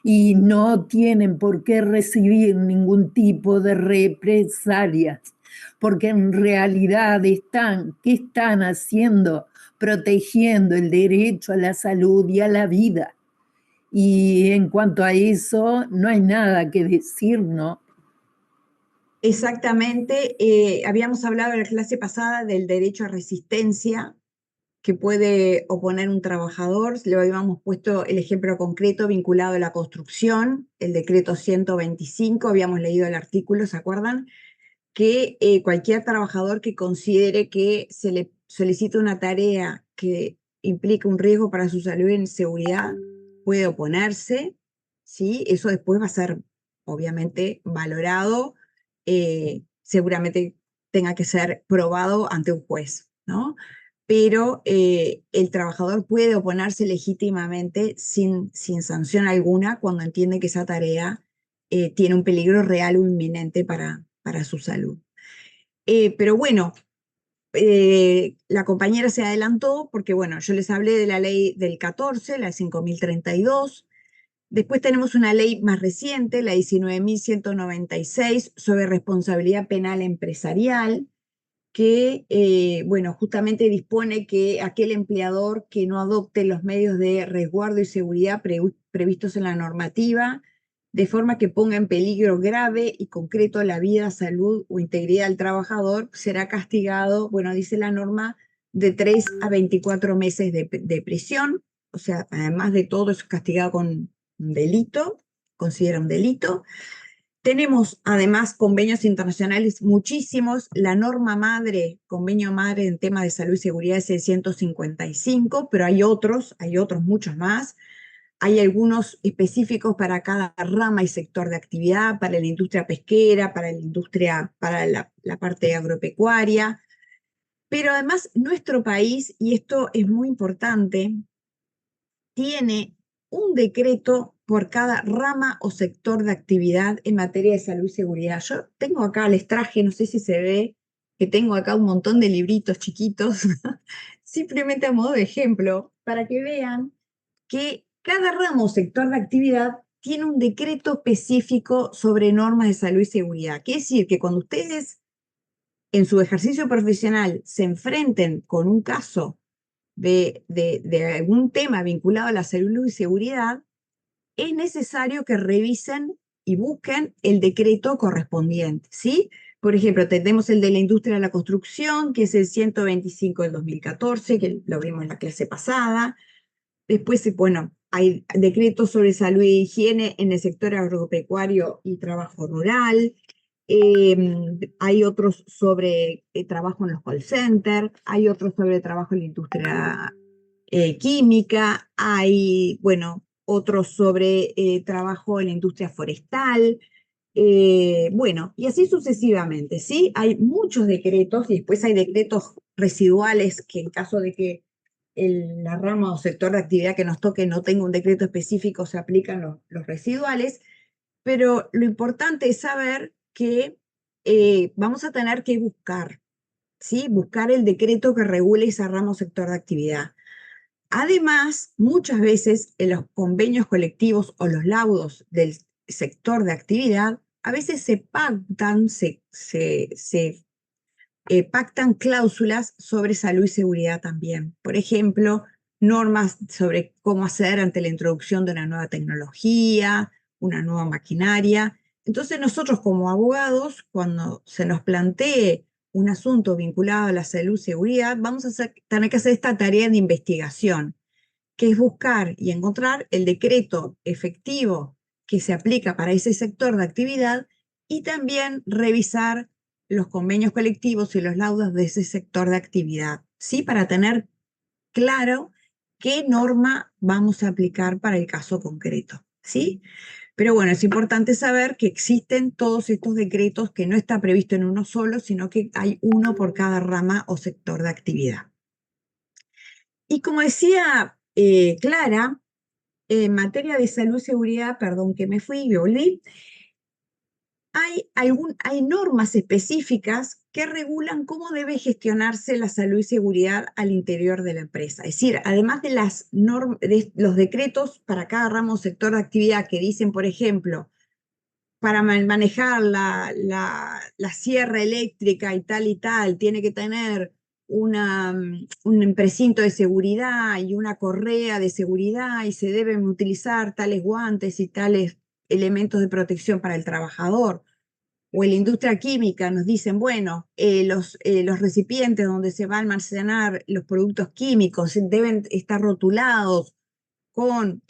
y no tienen por qué recibir ningún tipo de represalias, porque en realidad ¿qué están haciendo? Protegiendo el derecho a la salud y a la vida. Y en cuanto a eso, no hay nada que decir, ¿no? Exactamente. Habíamos hablado en la clase pasada del derecho a resistencia que puede oponer un trabajador. Le habíamos puesto el ejemplo concreto vinculado a la construcción, el decreto 125, habíamos leído el artículo, ¿se acuerdan? Que cualquier trabajador que considere que se le solicita una tarea que implica un riesgo para su salud y seguridad puede oponerse, ¿sí? Eso después va a ser, obviamente, valorado, seguramente tenga que ser probado ante un juez, ¿no? Pero el trabajador puede oponerse legítimamente sin sanción alguna cuando entiende que esa tarea tiene un peligro real o inminente para su salud. Pero bueno, la compañera se adelantó porque, bueno, yo les hablé de la ley del 14, la 5.032. Después tenemos una ley más reciente, la 19.196, sobre responsabilidad penal empresarial, que, bueno, justamente dispone que aquel empleador que no adopte los medios de resguardo y seguridad previstos en la normativa, de forma que ponga en peligro grave y concreto la vida, salud o integridad del trabajador, será castigado, bueno, dice la norma, de 3 a 24 meses de prisión. O sea, además de todo, es castigado con un delito, considera un delito. Tenemos además convenios internacionales muchísimos. La norma madre, convenio madre en tema de salud y seguridad es el 155, pero hay otros muchos más. Hay algunos específicos para cada rama y sector de actividad, para la industria pesquera, para la parte agropecuaria. Pero además nuestro país, y esto es muy importante, tiene un decreto por cada rama o sector de actividad en materia de salud y seguridad. Yo tengo acá, les traje, no sé si se ve, que tengo acá un montón de libritos chiquitos, simplemente a modo de ejemplo, para que vean que cada ramo o sector de actividad tiene un decreto específico sobre normas de salud y seguridad. Quiere decir que cuando ustedes en su ejercicio profesional se enfrenten con un caso de algún tema vinculado a la salud y seguridad, es necesario que revisen y busquen el decreto correspondiente, ¿sí? Por ejemplo, tenemos el de la industria de la construcción, que es el 125 del 2014, que lo vimos en la clase pasada. Después, bueno, hay decretos sobre salud y higiene en el sector agropecuario y trabajo rural. Hay otros sobre trabajo en los call centers, hay otros sobre trabajo en la industria química, hay, bueno, otros sobre trabajo en la industria forestal, bueno, y así sucesivamente, ¿sí? Hay muchos decretos y después hay decretos residuales que en caso de que la rama o sector de actividad que nos toque no tenga un decreto específico, se aplican los residuales, pero lo importante es saber que vamos a tener que buscar, ¿sí? Buscar el decreto que regule esa rama o sector de actividad. Además, muchas veces en los convenios colectivos o los laudos del sector de actividad, a veces se pactan, pactan cláusulas sobre salud y seguridad también. Por ejemplo, normas sobre cómo hacer ante la introducción de una nueva tecnología, una nueva maquinaria. Entonces nosotros como abogados, cuando se nos plantee un asunto vinculado a la salud y seguridad, vamos a tener que hacer esta tarea de investigación, que es buscar y encontrar el decreto efectivo que se aplica para ese sector de actividad y también revisar los convenios colectivos y los laudos de ese sector de actividad, ¿sí? Para tener claro qué norma vamos a aplicar para el caso concreto, ¿sí? Pero bueno, es importante saber que existen todos estos decretos, que no está previsto en uno solo, sino que hay uno por cada rama o sector de actividad. Y como decía Clara, en materia de salud y seguridad, perdón que me fui y volví, hay normas específicas que regulan cómo debe gestionarse la salud y seguridad al interior de la empresa. Es decir, además de los decretos para cada ramo o sector de actividad que dicen, por ejemplo, para manejar la sierra eléctrica y tal, tiene que tener un precinto de seguridad y una correa de seguridad y se deben utilizar tales guantes y tales elementos de protección para el trabajador. O en la industria química nos dicen, bueno, los recipientes donde se va a almacenar los productos químicos deben estar rotulados con,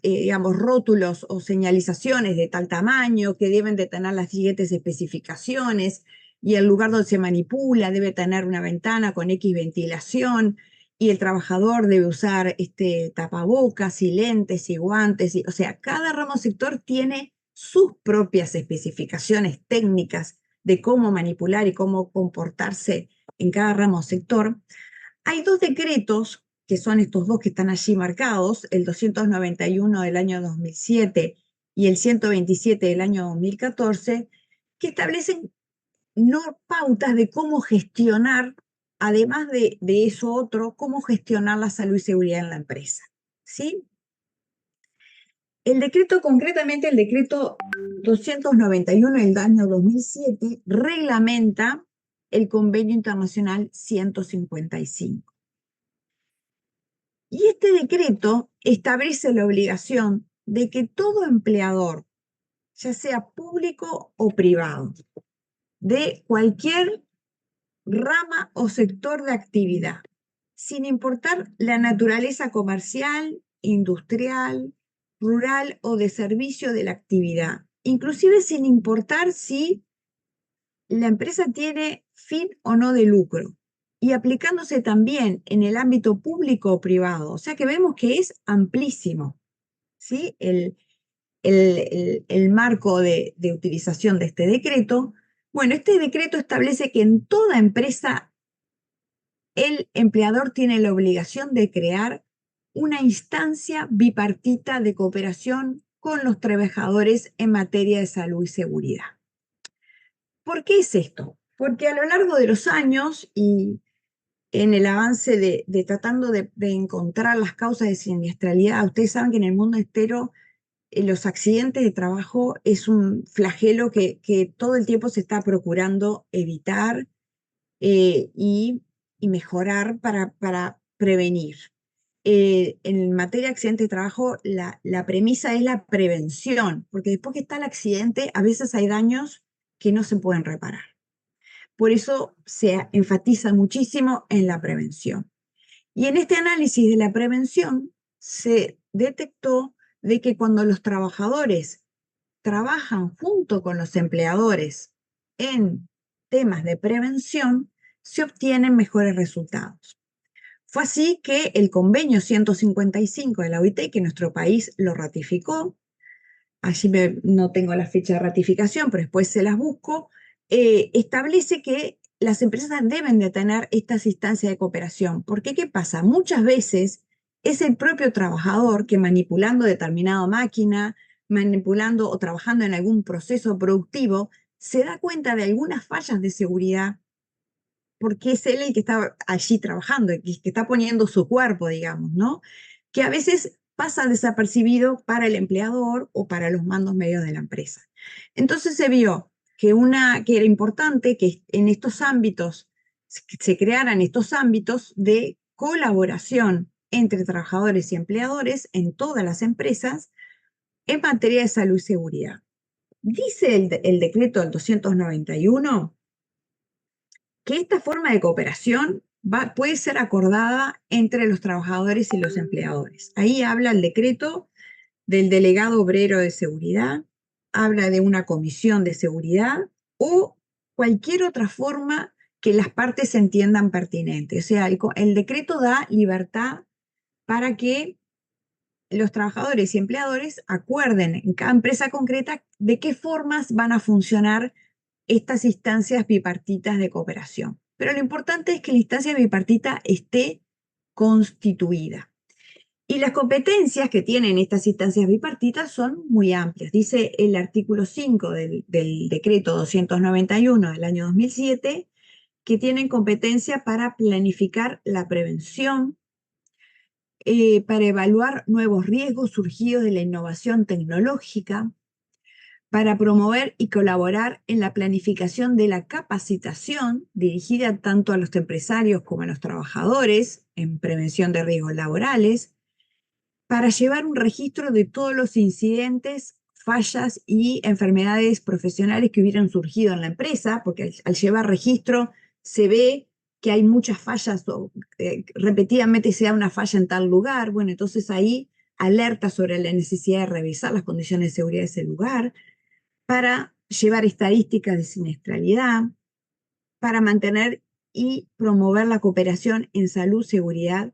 digamos, rótulos o señalizaciones de tal tamaño, que deben de tener las siguientes especificaciones, y el lugar donde se manipula debe tener una ventana con X ventilación, y el trabajador debe usar tapabocas y lentes y guantes, o sea, cada ramo sector tiene sus propias especificaciones técnicas de cómo manipular y cómo comportarse en cada ramo sector. Hay dos decretos, que son estos dos que están allí marcados, el 291 del año 2007 y el 127 del año 2014, que establecen pautas de cómo gestionar, además de eso otro, cómo gestionar la salud y seguridad en la empresa, ¿sí? El decreto, concretamente el decreto 291 del año 2007, reglamenta el Convenio Internacional 155. Y este decreto establece la obligación de que todo empleador, ya sea público o privado, de cualquier rama o sector de actividad, sin importar la naturaleza comercial, industrial, rural o de servicio de la actividad, inclusive sin importar si la empresa tiene fin o no de lucro, y aplicándose también en el ámbito público o privado. O sea que vemos que es amplísimo, ¿sí? El marco de utilización de este decreto. Bueno, este decreto establece que en toda empresa el empleador tiene la obligación de crear una instancia bipartita de cooperación con los trabajadores en materia de salud y seguridad. ¿Por qué es esto? Porque a lo largo de los años y en el avance de tratando de encontrar las causas de siniestralidad, ustedes saben que en el mundo entero los accidentes de trabajo es un flagelo que todo el tiempo se está procurando evitar y mejorar para prevenir. En materia de accidente de trabajo, la premisa es la prevención, porque después que está el accidente, a veces hay daños que no se pueden reparar. Por eso se enfatiza muchísimo en la prevención. Y en este análisis de la prevención se detectó de que cuando los trabajadores trabajan junto con los empleadores en temas de prevención, se obtienen mejores resultados. Fue así que el convenio 155 de la OIT, que nuestro país lo ratificó, allí no tengo la fecha de ratificación, pero después se las busco, establece que las empresas deben de tener estas instancias de cooperación. Porque, ¿qué pasa? Muchas veces es el propio trabajador que manipulando determinada máquina, manipulando o trabajando en algún proceso productivo, se da cuenta de algunas fallas de seguridad, porque es él el que está allí trabajando, el que está poniendo su cuerpo, digamos, ¿no? Que a veces pasa desapercibido para el empleador o para los mandos medios de la empresa. Entonces se vio que era importante que en estos ámbitos se crearan estos ámbitos de colaboración entre trabajadores y empleadores en todas las empresas en materia de salud y seguridad. Dice el decreto del 291 que esta forma de cooperación puede ser acordada entre los trabajadores y los empleadores. Ahí habla el decreto del delegado obrero de seguridad, habla de una comisión de seguridad o cualquier otra forma que las partes entiendan pertinente. O sea, el decreto da libertad para que los trabajadores y empleadores acuerden en cada empresa concreta de qué formas van a funcionar estas instancias bipartitas de cooperación. Pero lo importante es que la instancia bipartita esté constituida. Y las competencias que tienen estas instancias bipartitas son muy amplias. Dice el artículo 5 del decreto 291 del año 2007 que tienen competencia para planificar la prevención, para evaluar nuevos riesgos surgidos de la innovación tecnológica, para promover y colaborar en la planificación de la capacitación dirigida tanto a los empresarios como a los trabajadores en prevención de riesgos laborales, para llevar un registro de todos los incidentes, fallas y enfermedades profesionales que hubieran surgido en la empresa, porque al llevar registro se ve que hay muchas fallas, repetidamente se da una falla en tal lugar, bueno, entonces ahí alerta sobre la necesidad de revisar las condiciones de seguridad de ese lugar, para llevar estadísticas de siniestralidad, para mantener y promover la cooperación en salud, seguridad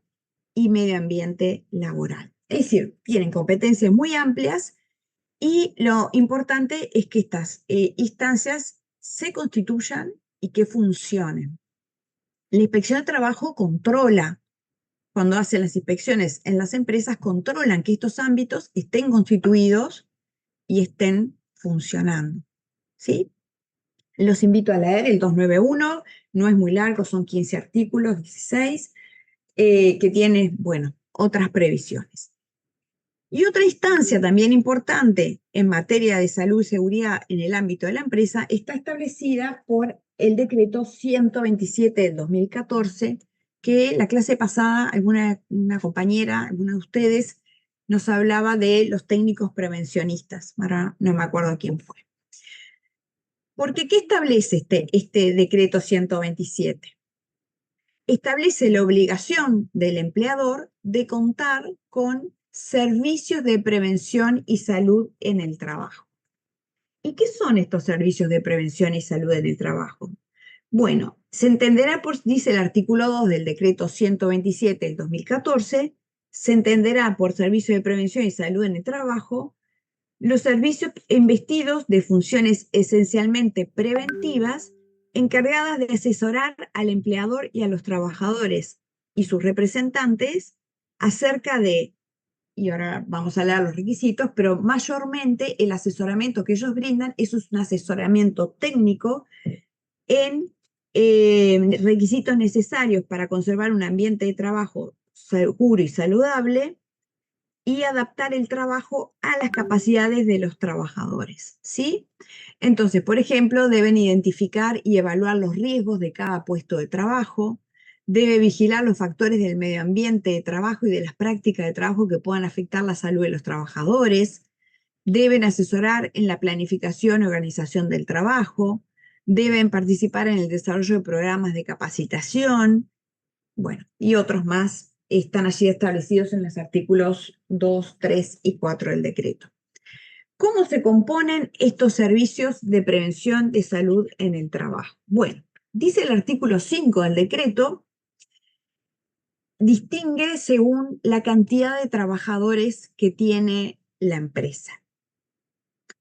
y medio ambiente laboral. Es decir, tienen competencias muy amplias y lo importante es que estas instancias se constituyan y que funcionen. La Inspección de Trabajo controla, cuando hacen las inspecciones en las empresas, controlan que estos ámbitos estén constituidos y estén funcionando, ¿sí? Los invito a leer el 291, no es muy largo, son 15 artículos, 16, que tiene, bueno, otras previsiones. Y otra instancia también importante en materia de salud y seguridad en el ámbito de la empresa está establecida por el decreto 127 del 2014, que la clase pasada, una compañera, alguna de ustedes, nos hablaba de los técnicos prevencionistas. Ahora no me acuerdo quién fue. Porque, ¿qué establece este decreto 127? Establece la obligación del empleador de contar con servicios de prevención y salud en el trabajo. ¿Y qué son estos servicios de prevención y salud en el trabajo? Bueno, se entenderá dice el artículo 2 del decreto 127 del 2014, se entenderá por servicio de prevención y salud en el trabajo los servicios investidos de funciones esencialmente preventivas encargadas de asesorar al empleador y a los trabajadores y sus representantes acerca de, y ahora vamos a leer los requisitos, pero mayormente el asesoramiento que ellos brindan es un asesoramiento técnico en requisitos necesarios para conservar un ambiente de trabajo seguro y saludable y adaptar el trabajo a las capacidades de los trabajadores, ¿sí? Entonces, por ejemplo, deben identificar y evaluar los riesgos de cada puesto de trabajo, debe vigilar los factores del medio ambiente de trabajo y de las prácticas de trabajo que puedan afectar la salud de los trabajadores, deben asesorar en la planificación y organización del trabajo, deben participar en el desarrollo de programas de capacitación, bueno, y otros más están allí establecidos en los artículos 2, 3 y 4 del decreto. ¿Cómo se componen estos servicios de prevención de salud en el trabajo? Bueno, dice el artículo 5 del decreto distingue según la cantidad de trabajadores que tiene la empresa.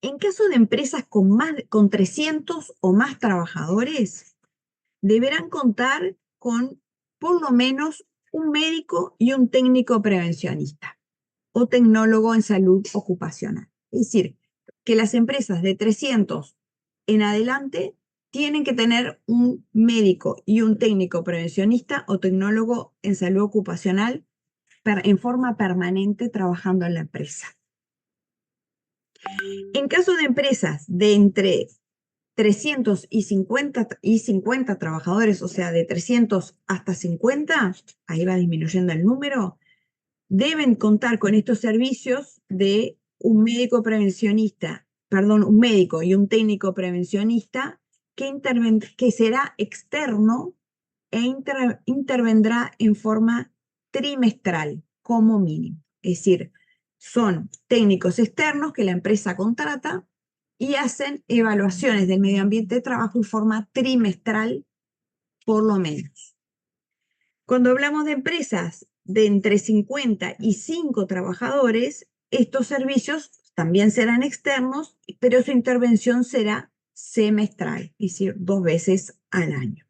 En caso de empresas con 300 o más trabajadores, deberán contar con por lo menos un médico y un técnico prevencionista o tecnólogo en salud ocupacional. Es decir, que las empresas de 300 en adelante tienen que tener un médico y un técnico prevencionista o tecnólogo en salud ocupacional en forma permanente trabajando en la empresa. En caso de empresas de entre 300 y 50 trabajadores, o sea, de 300 hasta 50, ahí va disminuyendo el número, deben contar con estos servicios de un médico prevencionista, perdón, un médico y un técnico prevencionista que será externo e intervendrá en forma trimestral, como mínimo. Es decir, son técnicos externos que la empresa contrata y hacen evaluaciones del medio ambiente de trabajo en forma trimestral, por lo menos. Cuando hablamos de empresas de entre 50 y 5 trabajadores, estos servicios también serán externos, pero su intervención será semestral, es decir, 2 veces al año.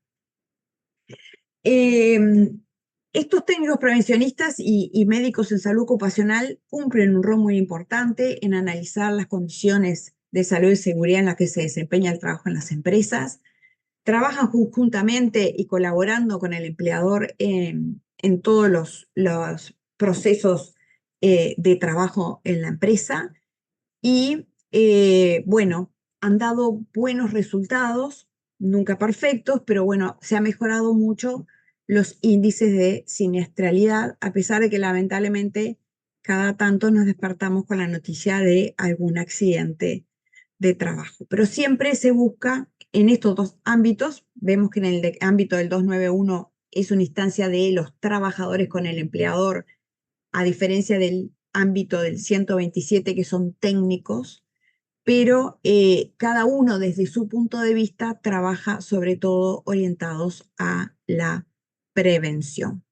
Estos técnicos prevencionistas y médicos en salud ocupacional cumplen un rol muy importante en analizar las condiciones de salud y seguridad en las que se desempeña el trabajo en las empresas. Trabajan conjuntamente y colaborando con el empleador en todos los procesos de trabajo en la empresa y, bueno, han dado buenos resultados, nunca perfectos, pero bueno, se ha mejorado mucho los índices de siniestralidad, a pesar de que lamentablemente cada tanto nos despertamos con la noticia de algún accidente de trabajo. Pero siempre se busca en estos dos ámbitos. Vemos que en el ámbito del 291 es una instancia de los trabajadores con el empleador, a diferencia del ámbito del 127 que son técnicos, pero cada uno desde su punto de vista trabaja sobre todo orientados a la prevención.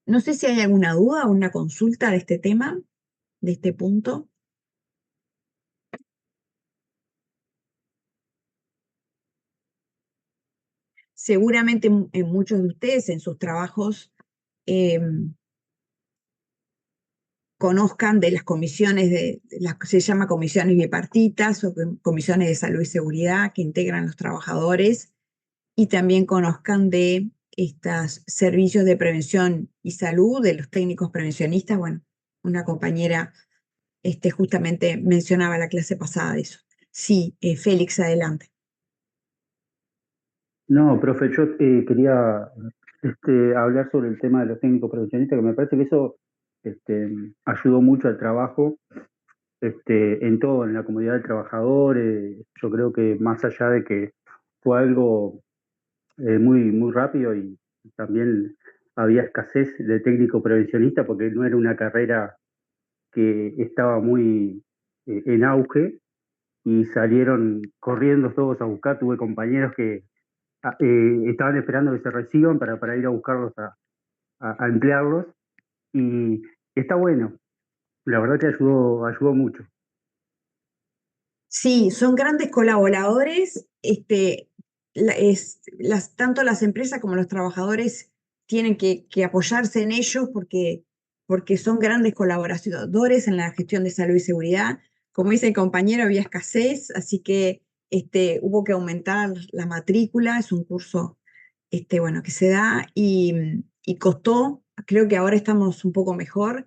No sé si hay alguna duda o una consulta de este tema, de este punto. Seguramente en muchos de ustedes en sus trabajos conozcan de las comisiones, se llama comisiones bipartitas o comisiones de salud y seguridad que integran los trabajadores, y también conozcan de estos servicios de prevención y salud de los técnicos prevencionistas. Bueno, una compañera justamente mencionaba la clase pasada de eso. Sí, Félix, adelante. No, profe, yo quería hablar sobre el tema de los técnicos prevencionistas, que me parece que eso ayudó mucho al trabajo en todo, en la comunidad del trabajador. Yo creo que más allá de que fue algo muy rápido, y también había escasez de técnico prevencionista porque no era una carrera que estaba muy en auge, y salieron corriendo todos a buscar. Tuve compañeros que estaban esperando que se reciban para ir a buscarlos a emplearlos, y está bueno. La verdad que ayudó mucho. Sí, son grandes colaboradores. Tanto las empresas como los trabajadores tienen que apoyarse en ellos porque son grandes colaboradores en la gestión de salud y seguridad. Como dice el compañero, había escasez, así que hubo que aumentar la matrícula. Es un curso bueno, que se da y costó. Creo que ahora estamos un poco mejor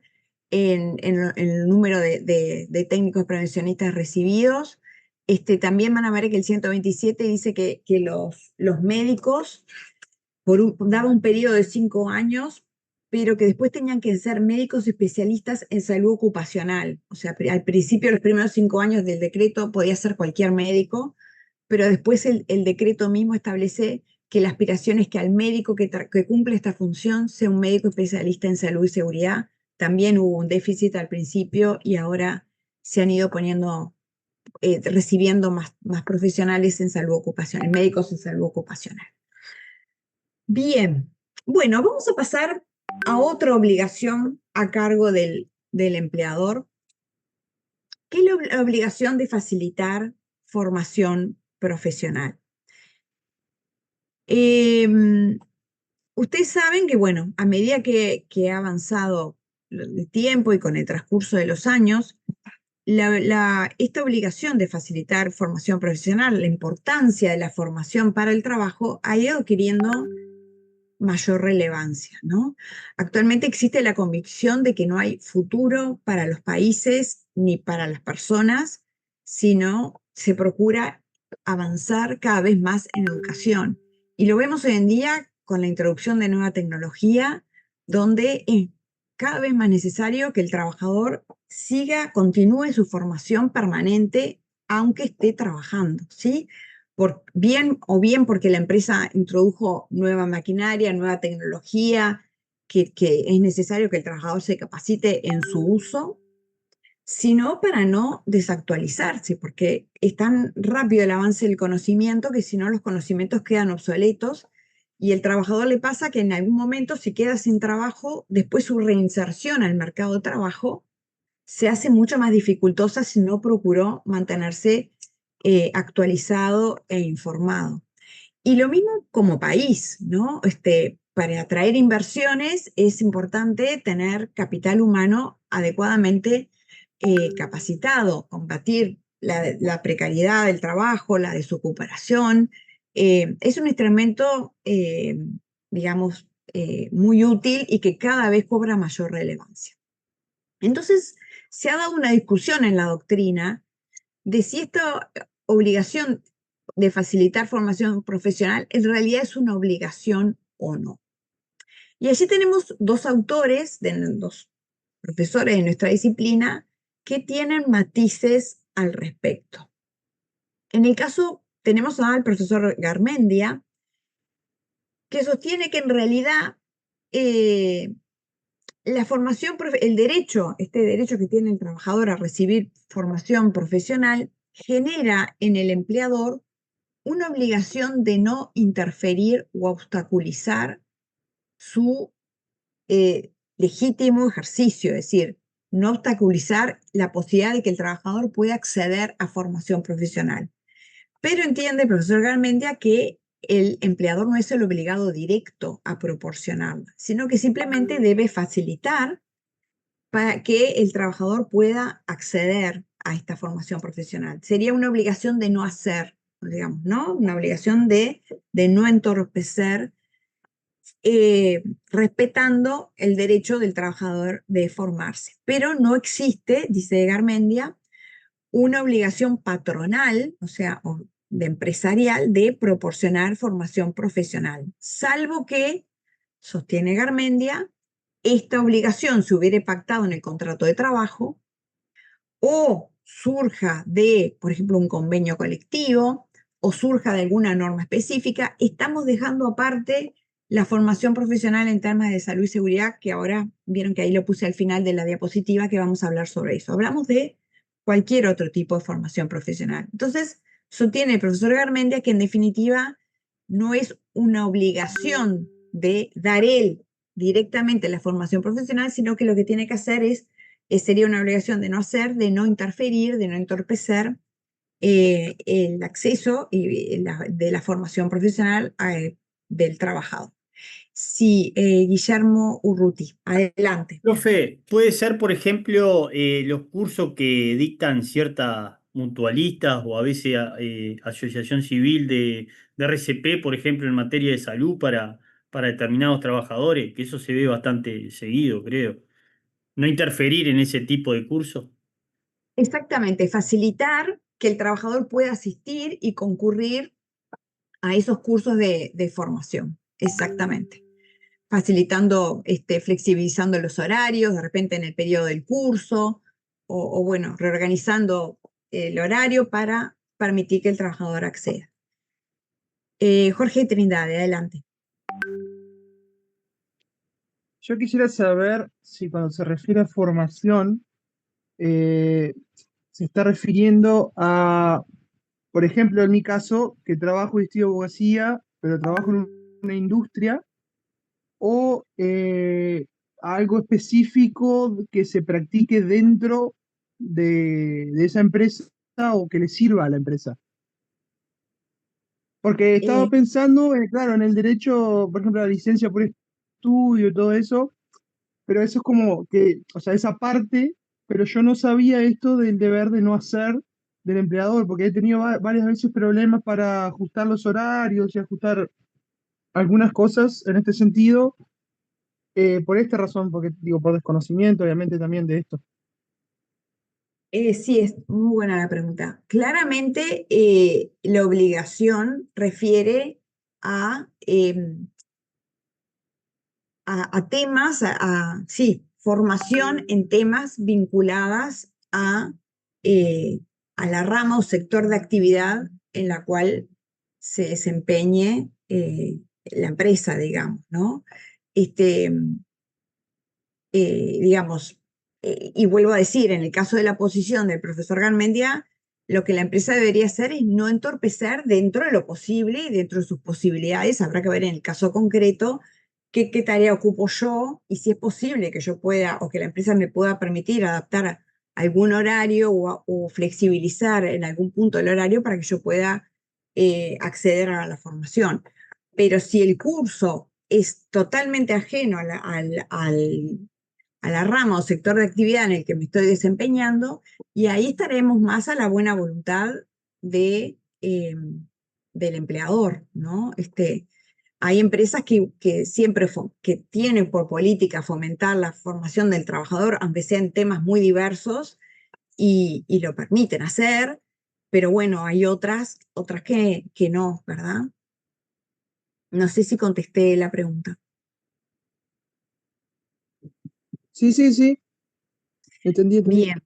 en el número de técnicos prevencionistas recibidos. También van a ver que el 127 dice que los médicos daba un periodo de 5 años, pero que después tenían que ser médicos especialistas en salud ocupacional. O sea, al principio, los primeros 5 años del decreto podía ser cualquier médico, pero después el decreto mismo establece que la aspiración es que al médico que cumple esta función sea un médico especialista en salud y seguridad. También hubo un déficit al principio y ahora se han ido recibiendo más profesionales en salud ocupacional, médicos en salud ocupacional. Bien, bueno, vamos a pasar a otra obligación a cargo del empleador, que es la obligación de facilitar formación profesional. Ustedes saben que, bueno, a medida que ha avanzado el tiempo y con el transcurso de los años, esta obligación de facilitar formación profesional, la importancia de la formación para el trabajo, ha ido adquiriendo mayor relevancia, ¿no? Actualmente existe la convicción de que no hay futuro para los países ni para las personas, sino se procura avanzar cada vez más en educación. Y lo vemos hoy en día con la introducción de nueva tecnología, donde es cada vez más necesario que el trabajador continúe su formación permanente, aunque esté trabajando, ¿sí? Bien porque la empresa introdujo nueva maquinaria, nueva tecnología, que es necesario que el trabajador se capacite en su uso, sino para no desactualizarse, porque es tan rápido el avance del conocimiento que si no los conocimientos quedan obsoletos y el trabajador le pasa que en algún momento si queda sin trabajo, después su reinserción al mercado de trabajo se hace mucho más dificultosa si no procuró mantenerse actualizado e informado. Y lo mismo como país, ¿no? Para atraer inversiones es importante tener capital humano adecuadamente capacitado, combatir la precariedad del trabajo, la desocuparación. Es un instrumento, digamos, muy útil y que cada vez cobra mayor relevancia. Entonces, se ha dado una discusión en la doctrina de si esta obligación de facilitar formación profesional en realidad es una obligación o no. Y allí tenemos dos autores, dos profesores de nuestra disciplina, que tienen matices al respecto. En el caso, tenemos al profesor Garmendia, que sostiene que en realidad la formación, este derecho que tiene el trabajador a recibir formación profesional, genera en el empleador una obligación de no interferir o obstaculizar su legítimo ejercicio, es decir, no obstaculizar la posibilidad de que el trabajador pueda acceder a formación profesional. Pero entiende el profesor Garmendia que el empleador no es el obligado directo a proporcionarla, sino que simplemente debe facilitar para que el trabajador pueda acceder a esta formación profesional. Sería una obligación de no hacer, digamos, ¿no? Una obligación de no entorpecer, respetando el derecho del trabajador de formarse. Pero no existe, dice Garmendia, una obligación patronal, o sea, de empresarial, de proporcionar formación profesional, salvo que, sostiene Garmendia, esta obligación se hubiera pactado en el contrato de trabajo o surja de, por ejemplo, un convenio colectivo o surja de alguna norma específica. Estamos dejando aparte la formación profesional en temas de salud y seguridad, que ahora vieron que ahí lo puse al final de la diapositiva, que vamos a hablar sobre eso. Hablamos de cualquier otro tipo de formación profesional. Entonces, sostiene el profesor Garmendia que en definitiva no es una obligación de dar él directamente la formación profesional, sino que lo que tiene que hacer sería una obligación de no hacer, de no interferir, de no entorpecer el acceso de la formación profesional del trabajador. Sí, Guillermo Urruti, adelante. Profe, puede ser, por ejemplo, los cursos que dictan ciertas mutualistas o a veces asociación civil de RCP, por ejemplo, en materia de salud para determinados trabajadores, que eso se ve bastante seguido, creo. No interferir en ese tipo de cursos. Exactamente, facilitar que el trabajador pueda asistir y concurrir a esos cursos de formación, exactamente. Facilitando, flexibilizando los horarios, de repente en el periodo del curso, o bueno, reorganizando el horario para permitir que el trabajador acceda. Jorge Trindade, adelante. Yo quisiera saber si cuando se refiere a formación, se está refiriendo a, por ejemplo, en mi caso, que trabajo y estudio abogacía, pero trabajo en una industria, o algo específico que se practique dentro de esa empresa o que le sirva a la empresa. Porque estaba Eh, pensando, claro, en el derecho, por ejemplo, a la licencia por estudio y todo eso, pero eso es como que, o sea, esa parte, pero yo no sabía esto del deber de no hacer del empleador, porque he tenido varias veces problemas para ajustar los horarios y ajustar algunas cosas en este sentido, por esta razón, porque digo, por desconocimiento, obviamente, también de esto. Sí, es muy buena la pregunta. Claramente, la obligación refiere a, a temas, sí, formación en temas vinculadas a la rama o sector de actividad en la cual se desempeñe la empresa, digamos, ¿no? Este, digamos, y vuelvo a decir, en el caso de la posición del profesor Garmendia, lo que la empresa debería hacer es no entorpecer dentro de lo posible y dentro de sus posibilidades. Habrá que ver en el caso concreto qué tarea ocupo yo y si es posible que yo pueda o que la empresa me pueda permitir adaptar algún horario o flexibilizar en algún punto el horario para que yo pueda acceder a la formación. Pero si el curso es totalmente ajeno a la rama o sector de actividad en el que me estoy desempeñando, y ahí estaremos más a la buena voluntad de, del empleador, ¿no? Hay empresas que siempre que tienen por política fomentar la formación del trabajador, aunque sean temas muy diversos, y lo permiten hacer, pero bueno, hay otras que no, ¿verdad? No sé si contesté la pregunta. Sí, sí, sí. Entendí. Bien,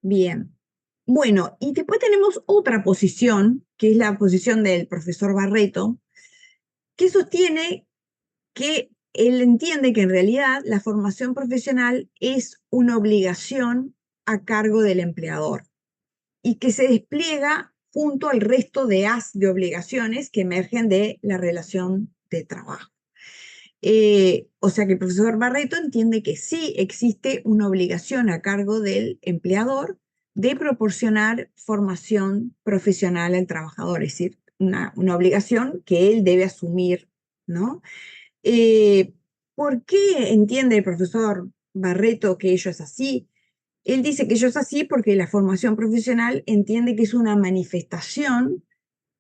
bien. Bueno, y después tenemos otra posición, que es la posición del profesor Barreto, que sostiene que él entiende que en realidad la formación profesional es una obligación a cargo del empleador y que se despliega junto al resto de obligaciones que emergen de la relación de trabajo. O sea que el profesor Barreto entiende que sí existe una obligación a cargo del empleador de proporcionar formación profesional al trabajador, es decir, una obligación que él debe asumir, ¿no? ¿Por qué entiende el profesor Barreto que ello es así? Él dice que ello es así porque la formación profesional entiende que es una manifestación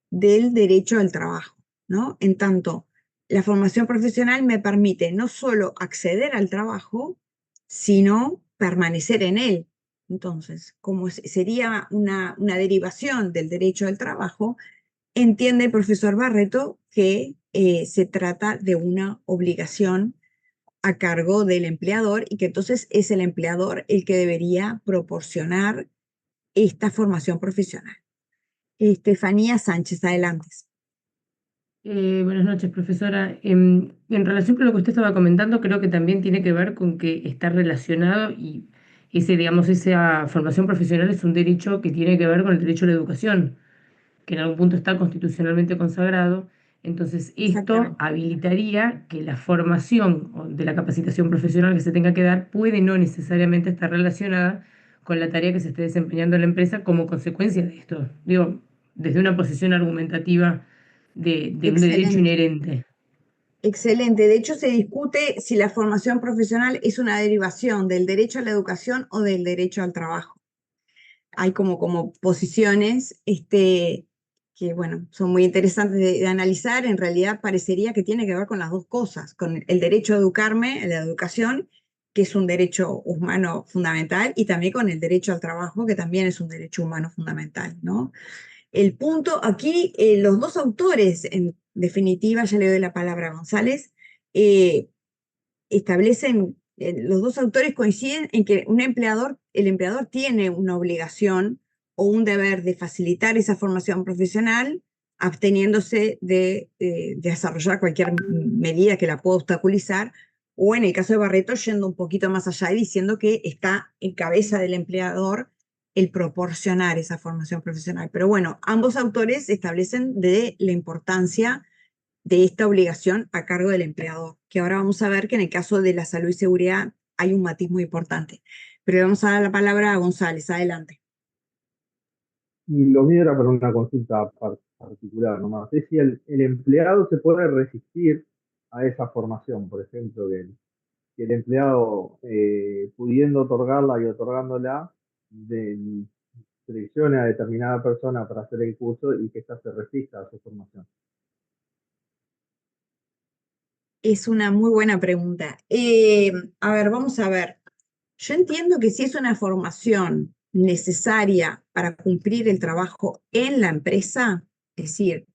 del derecho al trabajo, ¿no? En tanto, la formación profesional me permite no solo acceder al trabajo, sino permanecer en él. Entonces, como sería una derivación del derecho al trabajo, entiende el profesor Barreto que se trata de una obligación a cargo del empleador y que entonces es el empleador el que debería proporcionar esta formación profesional. Estefanía Sánchez, adelante. Buenas noches, profesora. En relación con lo que usted estaba comentando, creo que también tiene que ver con que está relacionado y digamos, esa formación profesional es un derecho que tiene que ver con el derecho a la educación, que en algún punto está constitucionalmente consagrado. Entonces, esto habilitaría que la formación o de la capacitación profesional que se tenga que dar puede no necesariamente estar relacionada con la tarea que se esté desempeñando en la empresa como consecuencia de esto. Digo, desde una posición argumentativa de un derecho inherente. Excelente. De hecho, se discute si la formación profesional es una derivación del derecho a la educación o del derecho al trabajo. Hay como posiciones que, bueno, son muy interesantes de analizar. En realidad parecería que tiene que ver con las dos cosas, con el derecho a educarme, la educación, que es un derecho humano fundamental, y también con el derecho al trabajo, que también es un derecho humano fundamental, ¿no? El punto aquí, los dos autores, en definitiva, ya le doy la palabra a González, establecen, los dos autores coinciden en que el empleador tiene una obligación o un deber de facilitar esa formación profesional, absteniéndose de desarrollar cualquier medida que la pueda obstaculizar, o en el caso de Barreto, yendo un poquito más allá y diciendo que está en cabeza del empleador el proporcionar esa formación profesional. Pero bueno, ambos autores establecen de la importancia de esta obligación a cargo del empleador, que ahora vamos a ver que en el caso de la salud y seguridad hay un matiz muy importante. Pero le vamos a dar la palabra a González, adelante. Y lo mío era para una consulta particular nomás. Es si el empleado se puede resistir a esa formación, por ejemplo, que el empleado, pudiendo otorgarla y otorgándola, seleccione a determinada persona para hacer el curso y que ésta se resista a su formación. Es una muy buena pregunta. A ver, vamos a ver. Yo entiendo que si es una formación necesaria para cumplir el trabajo en la empresa, es decir,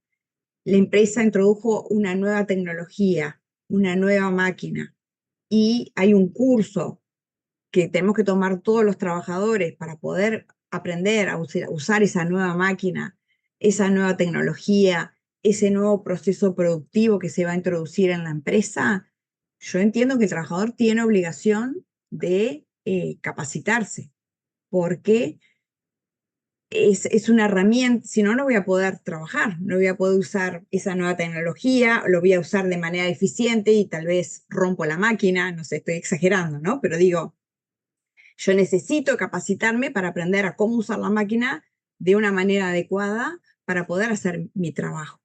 la empresa introdujo una nueva tecnología, una nueva máquina, y hay un curso que tenemos que tomar todos los trabajadores para poder aprender a usar esa nueva máquina, esa nueva tecnología, ese nuevo proceso productivo que se va a introducir en la empresa. Yo entiendo que el trabajador tiene obligación de capacitarse, porque es una herramienta, si no, no voy a poder trabajar, no voy a poder usar esa nueva tecnología, lo voy a usar de manera eficiente y tal vez rompo la máquina, no sé, estoy exagerando, ¿no? Pero digo, yo necesito capacitarme para aprender a cómo usar la máquina de una manera adecuada para poder hacer mi trabajo.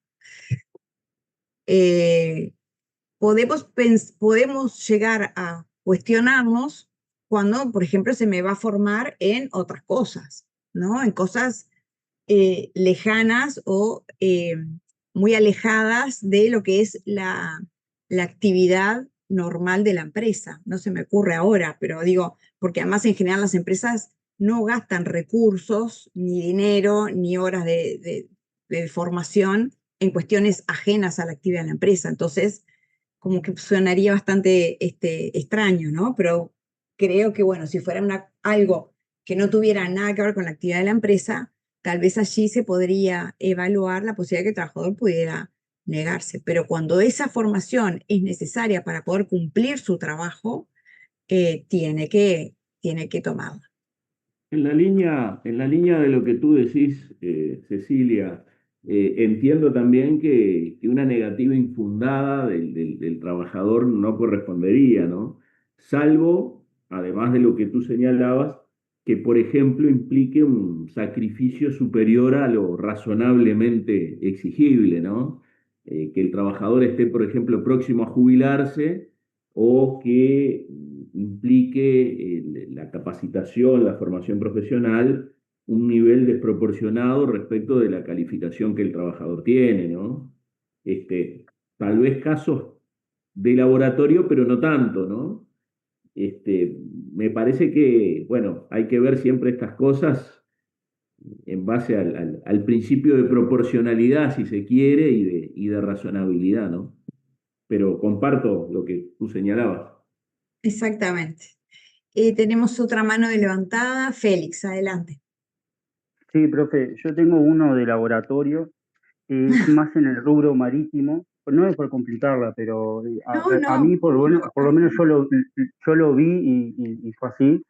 Podemos llegar a cuestionarnos cuando, por ejemplo, se me va a formar en otras cosas, ¿no? En cosas lejanas o muy alejadas de lo que es la actividad normal de la empresa. No se me ocurre ahora, pero digo, porque además en general las empresas no gastan recursos, ni dinero, ni horas de formación en cuestiones ajenas a la actividad de la empresa. Entonces, como que sonaría bastante extraño, ¿no? Pero creo que, bueno, si fuera algo que no tuviera nada que ver con la actividad de la empresa, tal vez allí se podría evaluar la posibilidad de que el trabajador pudiera negarse. Pero cuando esa formación es necesaria para poder cumplir su trabajo, tiene que tomarla. En la línea de lo que tú decís, Cecilia, entiendo también que una negativa infundada del trabajador no correspondería, ¿no? Salvo, además de lo que tú señalabas, que, por ejemplo, implique un sacrificio superior a lo razonablemente exigible, ¿no? Que el trabajador esté, por ejemplo, próximo a jubilarse o que implique la capacitación, la formación profesional, un nivel desproporcionado respecto de la calificación que el trabajador tiene, ¿no? Tal vez casos de laboratorio, pero no tanto, ¿no? Me parece que, bueno, hay que ver siempre estas cosas en base al principio de proporcionalidad, si se quiere, y de razonabilidad, ¿no? Pero comparto lo que tú señalabas. Exactamente. Tenemos otra mano levantada. Félix, adelante. Sí, profe, yo tengo uno de laboratorio, es más en el rubro marítimo, no es por complicarla, pero a mí por lo menos yo lo vi y fue así.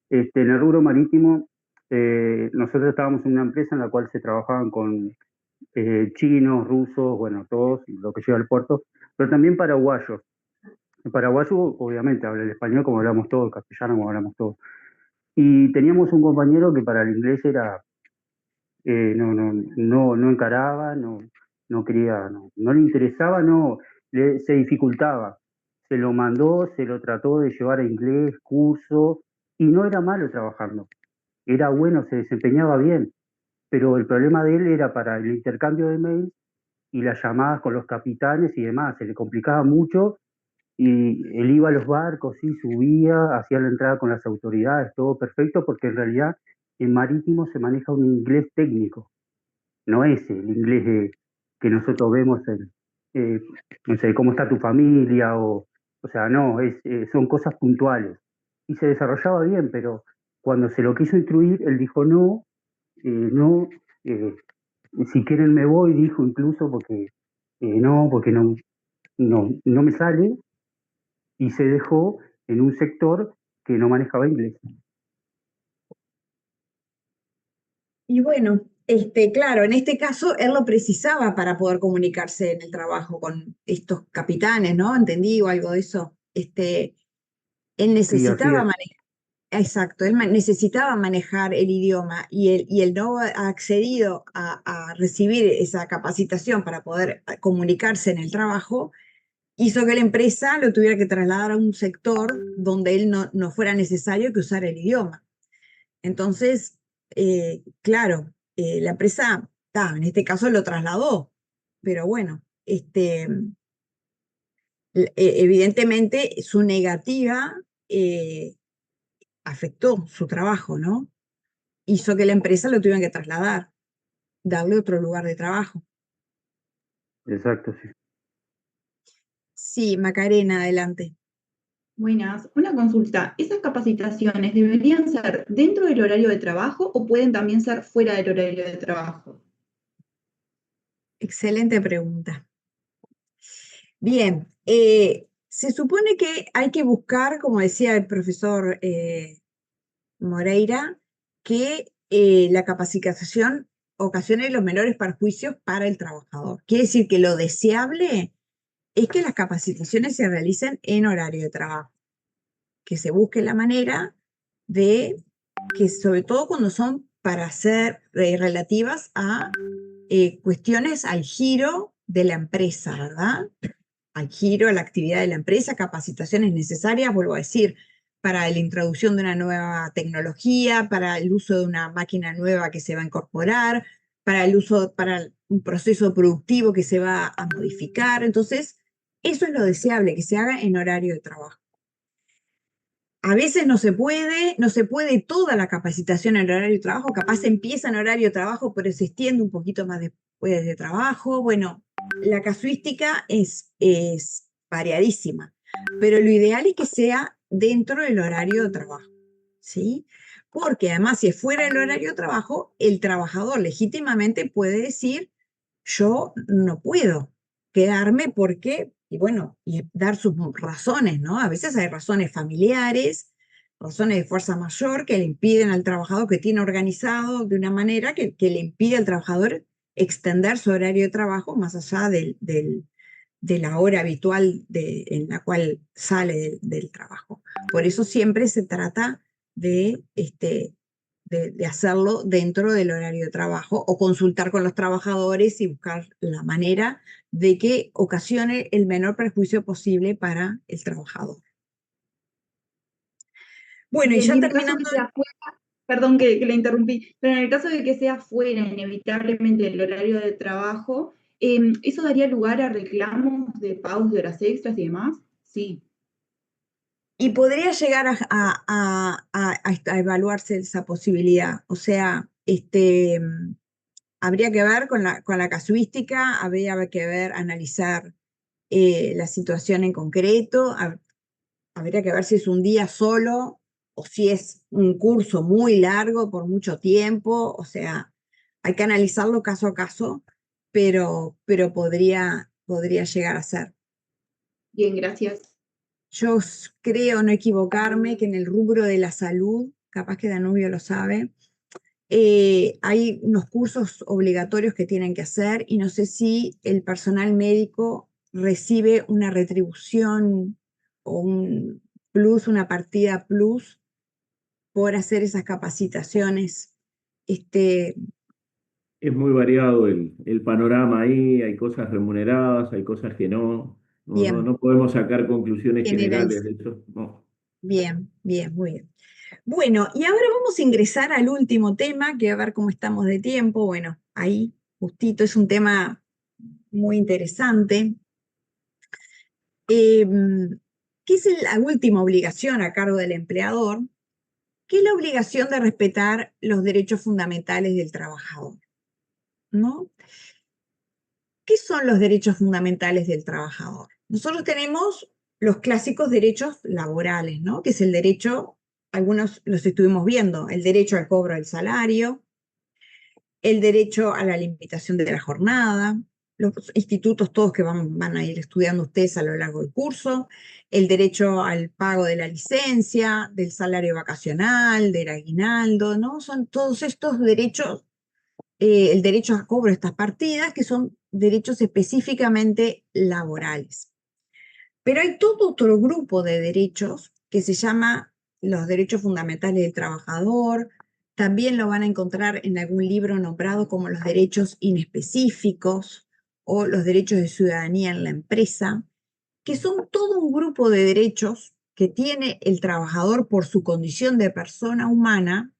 En el rubro marítimo, nosotros estábamos en una empresa en la cual se trabajaban con chinos, rusos, bueno, todos, lo que lleva al puerto, pero también paraguayos. El paraguayo, obviamente, habla el español como hablamos todos, el castellano como hablamos todos. Y teníamos un compañero que para el inglés era, no encaraba, no quería, no le interesaba, se dificultaba. Se lo mandó, se lo trató de llevar a inglés, curso, y no era malo trabajando. Era bueno, se desempeñaba bien, pero el problema de él era para el intercambio de mails y las llamadas con los capitanes y demás, se le complicaba mucho y él iba a los barcos, sí, subía, hacía la entrada con las autoridades, todo perfecto, porque en realidad en marítimo se maneja un inglés técnico, no es el inglés que nosotros vemos no sé, cómo está tu familia, o sea, no, son cosas puntuales. Y se desarrollaba bien, pero cuando se lo quiso instruir, él dijo no, si quieren me voy, dijo incluso, porque no me sale, y se dejó en un sector que no manejaba inglés. Y bueno, Claro, en este caso él lo precisaba para poder comunicarse en el trabajo con estos capitanes, ¿no? ¿Entendí o algo de eso? Él Sí, así necesitaba es. manejar, exacto, necesitaba manejar el idioma y el no ha accedido a recibir esa capacitación para poder comunicarse en el trabajo, hizo que la empresa lo tuviera que trasladar a un sector donde él no fuera necesario que usara el idioma. Entonces, claro, la empresa, en este caso lo trasladó, pero bueno, evidentemente su negativa afectó su trabajo, ¿no? Hizo que la empresa lo tuviera que trasladar, darle otro lugar de trabajo. Exacto, sí. Sí, Macarena, adelante. Buenas, una consulta. ¿Esas capacitaciones deberían ser dentro del horario de trabajo o pueden también ser fuera del horario de trabajo? Excelente pregunta. Bien, se supone que hay que buscar, como decía el profesor Moreira, que la capacitación ocasione los menores perjuicios para el trabajador. Quiere decir que lo deseable es que las capacitaciones se realicen en horario de trabajo, que se busque la manera de que, sobre todo cuando son para ser relativas a cuestiones al giro de la empresa, ¿verdad? Al giro, a la actividad de la empresa, capacitaciones necesarias, vuelvo a decir, para la introducción de una nueva tecnología, para el uso de una máquina nueva que se va a incorporar, para el uso, para un proceso productivo que se va a modificar. Entonces, eso es lo deseable, que se haga en horario de trabajo. A veces no se puede toda la capacitación en horario de trabajo, capaz empieza en horario de trabajo, pero se extiende un poquito más después de trabajo. Bueno, la casuística es variadísima, pero lo ideal es que sea dentro del horario de trabajo, ¿sí? Porque además, si es fuera del horario de trabajo, el trabajador legítimamente puede decir, yo no puedo quedarme porque, y bueno, y dar sus razones, ¿no? A veces hay razones familiares, razones de fuerza mayor que le impiden al trabajador, que tiene organizado de una manera que le impide al trabajador extender su horario de trabajo más allá de la hora habitual en la cual sale del trabajo. Por eso siempre se trata de hacerlo dentro del horario de trabajo o consultar con los trabajadores y buscar la manera de que ocasione el menor perjuicio posible para el trabajador. Bueno, y Bien, ya en el caso terminando. que sea fuera, perdón que le interrumpí, pero en el caso de que sea fuera inevitablemente del horario de trabajo, ¿eso daría lugar a reclamos de pagos de horas extras y demás? Sí. Y podría llegar a evaluarse esa posibilidad. O sea, habría que ver con la casuística, habría que ver, analizar la situación en concreto, habría que ver si es un día solo o si es un curso muy largo por mucho tiempo. O sea, hay que analizarlo caso a caso, pero podría llegar a ser. Bien, gracias. Yo creo no equivocarme que en el rubro de la salud, capaz que Danubio lo sabe, hay unos cursos obligatorios que tienen que hacer y no sé si el personal médico recibe una retribución o un plus, una partida plus por hacer esas capacitaciones. Es muy variado el panorama ahí, hay cosas remuneradas, hay cosas que Bien, no podemos sacar conclusiones generales generaliz- de eso. No. bien, muy bien. Bueno, y ahora vamos a ingresar al último tema, que a ver cómo estamos de tiempo. Bueno, ahí justito es un tema muy interesante. ¿Qué es la última obligación a cargo del empleador? Que es la obligación de respetar los derechos fundamentales del trabajador, ¿no? ¿Qué son los derechos fundamentales del trabajador? Nosotros tenemos los clásicos derechos laborales, ¿no? Que es el derecho, algunos los estuvimos viendo, el derecho al cobro del salario, el derecho a la limitación de la jornada, los institutos todos que van a ir estudiando ustedes a lo largo del curso, el derecho al pago de la licencia, del salario vacacional, del aguinaldo, ¿no? Son todos estos derechos el derecho a cobro de estas partidas, que son derechos específicamente laborales. Pero hay todo otro grupo de derechos que se llama los derechos fundamentales del trabajador. También lo van a encontrar en algún libro nombrado como los derechos inespecíficos o los derechos de ciudadanía en la empresa, que son todo un grupo de derechos que tiene el trabajador por su condición de persona humana,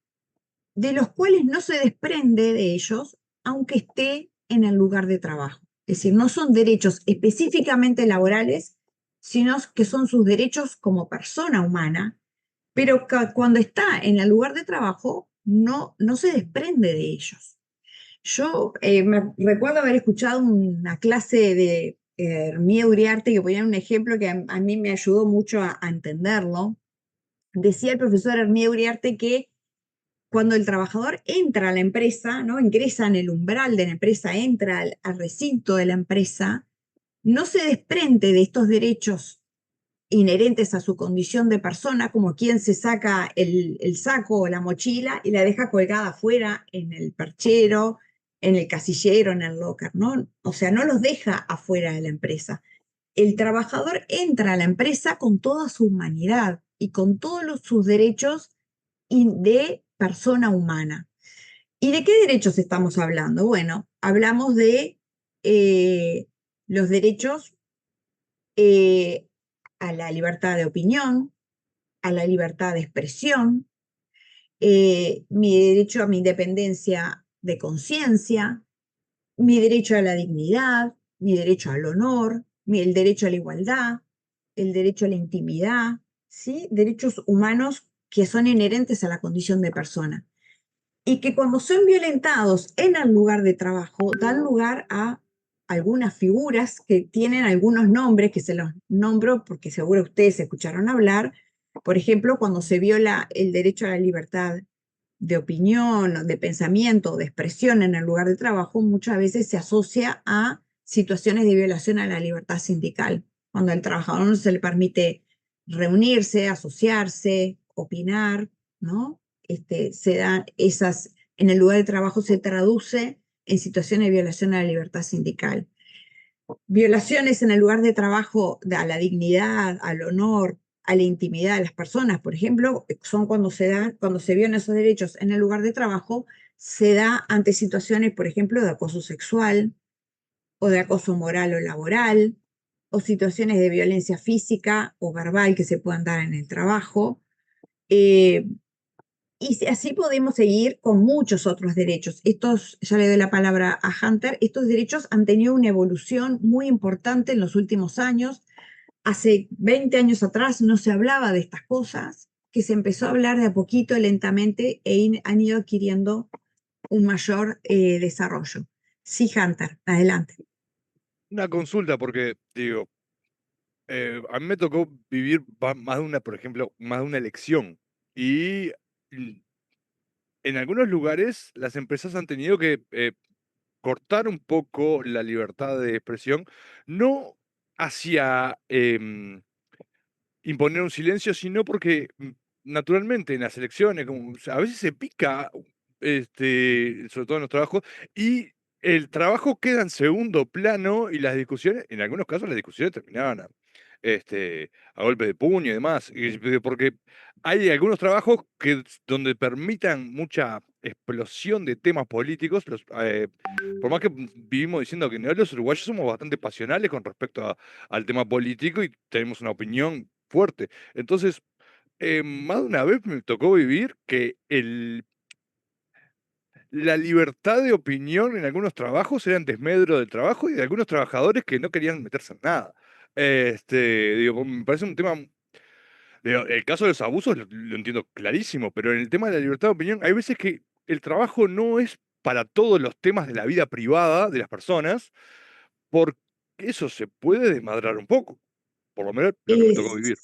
de los cuales no se desprende de ellos, aunque esté en el lugar de trabajo. Es decir, no son derechos específicamente laborales, sino que son sus derechos como persona humana, pero cuando está en el lugar de trabajo, no se desprende de ellos. Yo me recuerdo haber escuchado una clase de Hermía Uriarte que ponía un ejemplo que a mí me ayudó mucho a entenderlo. Decía el profesor Hermía Uriarte que cuando el trabajador entra a la empresa, ¿no? Ingresa en el umbral de la empresa, entra al recinto de la empresa, no se desprende de estos derechos inherentes a su condición de persona, como quien se saca el saco o la mochila y la deja colgada afuera en el perchero, en el casillero, en el locker, ¿no? O sea, no los deja afuera de la empresa. El trabajador entra a la empresa con toda su humanidad y con todos sus derechos de persona humana. ¿Y de qué derechos estamos hablando? Bueno, hablamos de los derechos a la libertad de opinión, a la libertad de expresión, mi derecho a mi independencia de conciencia, mi derecho a la dignidad, mi derecho al honor, el derecho a la igualdad, el derecho a la intimidad, ¿sí? Derechos humanos que son inherentes a la condición de persona. Y que cuando son violentados en el lugar de trabajo, dan lugar a algunas figuras que tienen algunos nombres, que se los nombro porque seguro ustedes escucharon hablar. Por ejemplo, cuando se viola el derecho a la libertad de opinión, de pensamiento, de expresión en el lugar de trabajo, muchas veces se asocia a situaciones de violación a la libertad sindical, cuando al trabajador no se le permite reunirse, asociarse, opinar, ¿no? Se dan esas, en el lugar de trabajo se traduce en situaciones de violación a la libertad sindical. Violaciones en el lugar de trabajo a la dignidad, al honor, a la intimidad de las personas, por ejemplo, son cuando se violan esos derechos en el lugar de trabajo, se da ante situaciones, por ejemplo, de acoso sexual o de acoso moral o laboral, o situaciones de violencia física o verbal que se puedan dar en el trabajo. Y así podemos seguir con muchos otros derechos. Estos, ya le doy la palabra a Hunter, estos derechos han tenido una evolución muy importante en los últimos años. Hace 20 años atrás no se hablaba de estas cosas, que se empezó a hablar de a poquito, lentamente, han ido adquiriendo un mayor desarrollo. Sí, Hunter, adelante. Una consulta, porque digo, a mí me tocó vivir más de una, por ejemplo, más de una elección. Y en algunos lugares las empresas han tenido que cortar un poco la libertad de expresión, no hacia imponer un silencio, sino porque naturalmente en las elecciones, como, a veces se pica, sobre todo en los trabajos, y el trabajo queda en segundo plano y las discusiones, en algunos casos las discusiones terminaban a golpe de puño y demás, porque hay algunos trabajos donde permitan mucha explosión de temas políticos, por más que vivimos diciendo que los uruguayos somos bastante pasionales con respecto al tema político y tenemos una opinión fuerte. Entonces, más de una vez me tocó vivir que la libertad de opinión en algunos trabajos era en desmedro del trabajo y de algunos trabajadores que no querían meterse en nada. Digo, me parece un tema. Digo, el caso de los abusos lo entiendo clarísimo, pero en el tema de la libertad de opinión, hay veces que el trabajo no es para todos los temas de la vida privada de las personas, porque eso se puede desmadrar un poco, por lo menos lo que me tocó vivir.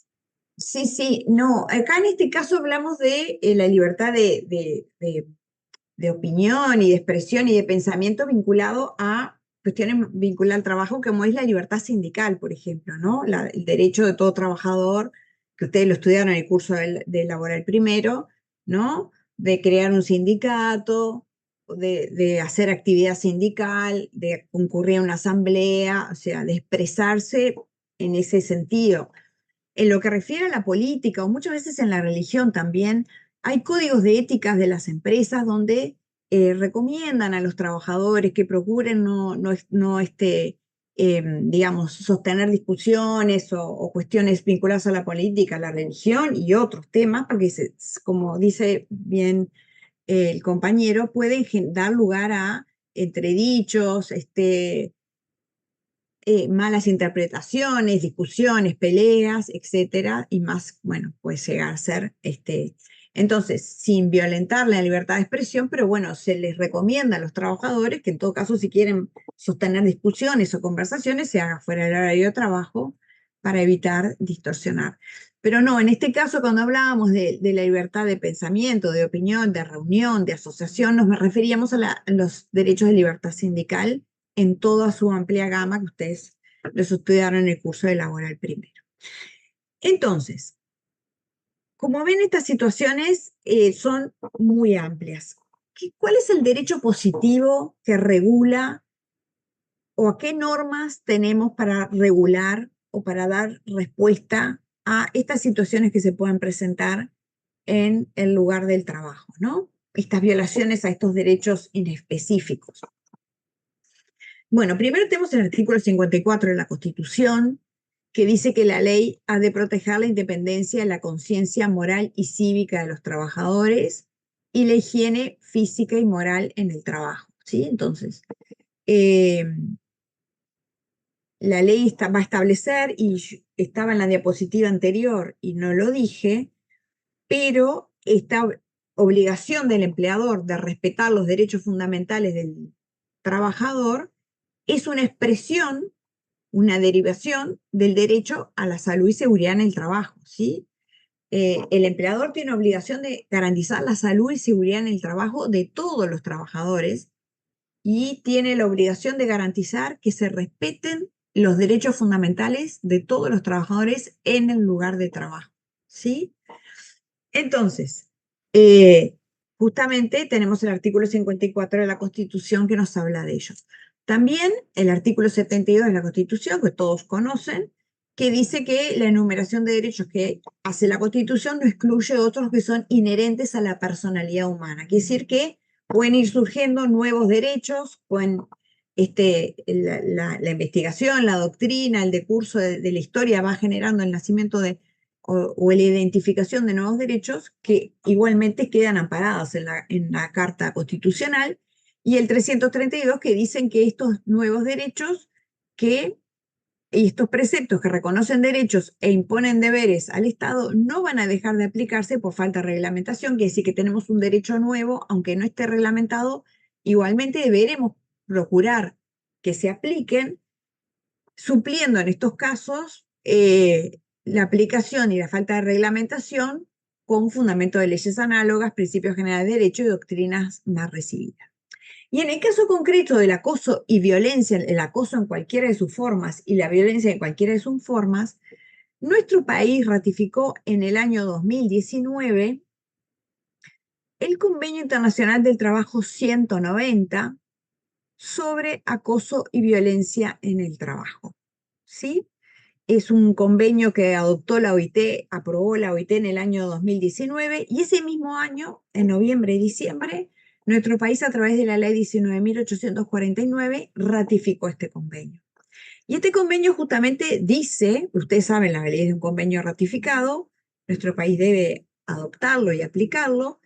Sí, sí, no, acá en este caso hablamos de la libertad de opinión y de expresión y de pensamiento vinculado a cuestiones vinculadas al trabajo, como es la libertad sindical, por ejemplo, ¿no? El derecho de todo trabajador, que ustedes lo estudiaron en el curso de laboral primero, ¿no? De crear un sindicato, de hacer actividad sindical, de concurrir a una asamblea, o sea, de expresarse en ese sentido. En lo que refiere a la política, o muchas veces en la religión también, hay códigos de éticas de las empresas donde recomiendan a los trabajadores que procuren digamos, sostener discusiones o cuestiones vinculadas a la política, a la religión y otros temas, porque como dice bien el compañero, pueden dar lugar a entredichos, malas interpretaciones, discusiones, peleas, etcétera, y más, bueno, puede llegar a ser, entonces, sin violentar la libertad de expresión, pero bueno, se les recomienda a los trabajadores que en todo caso, si quieren sostener discusiones o conversaciones, se haga fuera del horario de trabajo para evitar distorsionar. Pero no, en este caso, cuando hablábamos de la libertad de pensamiento, de opinión, de reunión, de asociación, nos referíamos a los derechos de libertad sindical en toda su amplia gama que ustedes los estudiaron en el curso de laboral primero. Entonces, como ven, estas situaciones son muy amplias. ¿Cuál es el derecho positivo que regula o a qué normas tenemos para regular o para dar respuesta a estas situaciones que se puedan presentar en el lugar del trabajo, ¿no? Estas violaciones a estos derechos inespecíficos. Bueno, primero tenemos el artículo 54 de la Constitución, que dice que la ley ha de proteger la independencia, la conciencia moral y cívica de los trabajadores y la higiene física y moral en el trabajo, ¿sí? Entonces, la ley va a establecer, y estaba en la diapositiva anterior y no lo dije, pero esta obligación del empleador de respetar los derechos fundamentales del trabajador es una expresión, una derivación del derecho a la salud y seguridad en el trabajo, ¿sí? El empleador tiene obligación de garantizar la salud y seguridad en el trabajo de todos los trabajadores y tiene la obligación de garantizar que se respeten los derechos fundamentales de todos los trabajadores en el lugar de trabajo, ¿sí? Entonces, justamente tenemos el artículo 54 de la Constitución que nos habla de ello. También el artículo 72 de la Constitución, que todos conocen, que dice que la enumeración de derechos que hace la Constitución no excluye otros que son inherentes a la personalidad humana. Quiere decir que pueden ir surgiendo nuevos derechos, pueden, la investigación, la doctrina, el decurso de la historia va generando el nacimiento o la identificación de nuevos derechos que igualmente quedan amparados en la Carta Constitucional, y el 332 que dicen que estos nuevos derechos y estos preceptos que reconocen derechos e imponen deberes al Estado no van a dejar de aplicarse por falta de reglamentación. Quiere decir que tenemos un derecho nuevo, aunque no esté reglamentado, igualmente deberemos procurar que se apliquen, supliendo en estos casos la aplicación y la falta de reglamentación con fundamento de leyes análogas, principios generales de derecho y doctrinas más recibidas. Y en el caso concreto del acoso y violencia, el acoso en cualquiera de sus formas y la violencia en cualquiera de sus formas, nuestro país ratificó en el año 2019 el Convenio Internacional del Trabajo 190 sobre acoso y violencia en el trabajo, ¿sí? Es un convenio que adoptó la OIT, aprobó la OIT en el año 2019, y ese mismo año, en noviembre y diciembre, nuestro país, a través de la ley 19.849, ratificó este convenio. Y este convenio justamente dice, ustedes saben, la ley es un convenio ratificado, nuestro país debe adoptarlo y aplicarlo.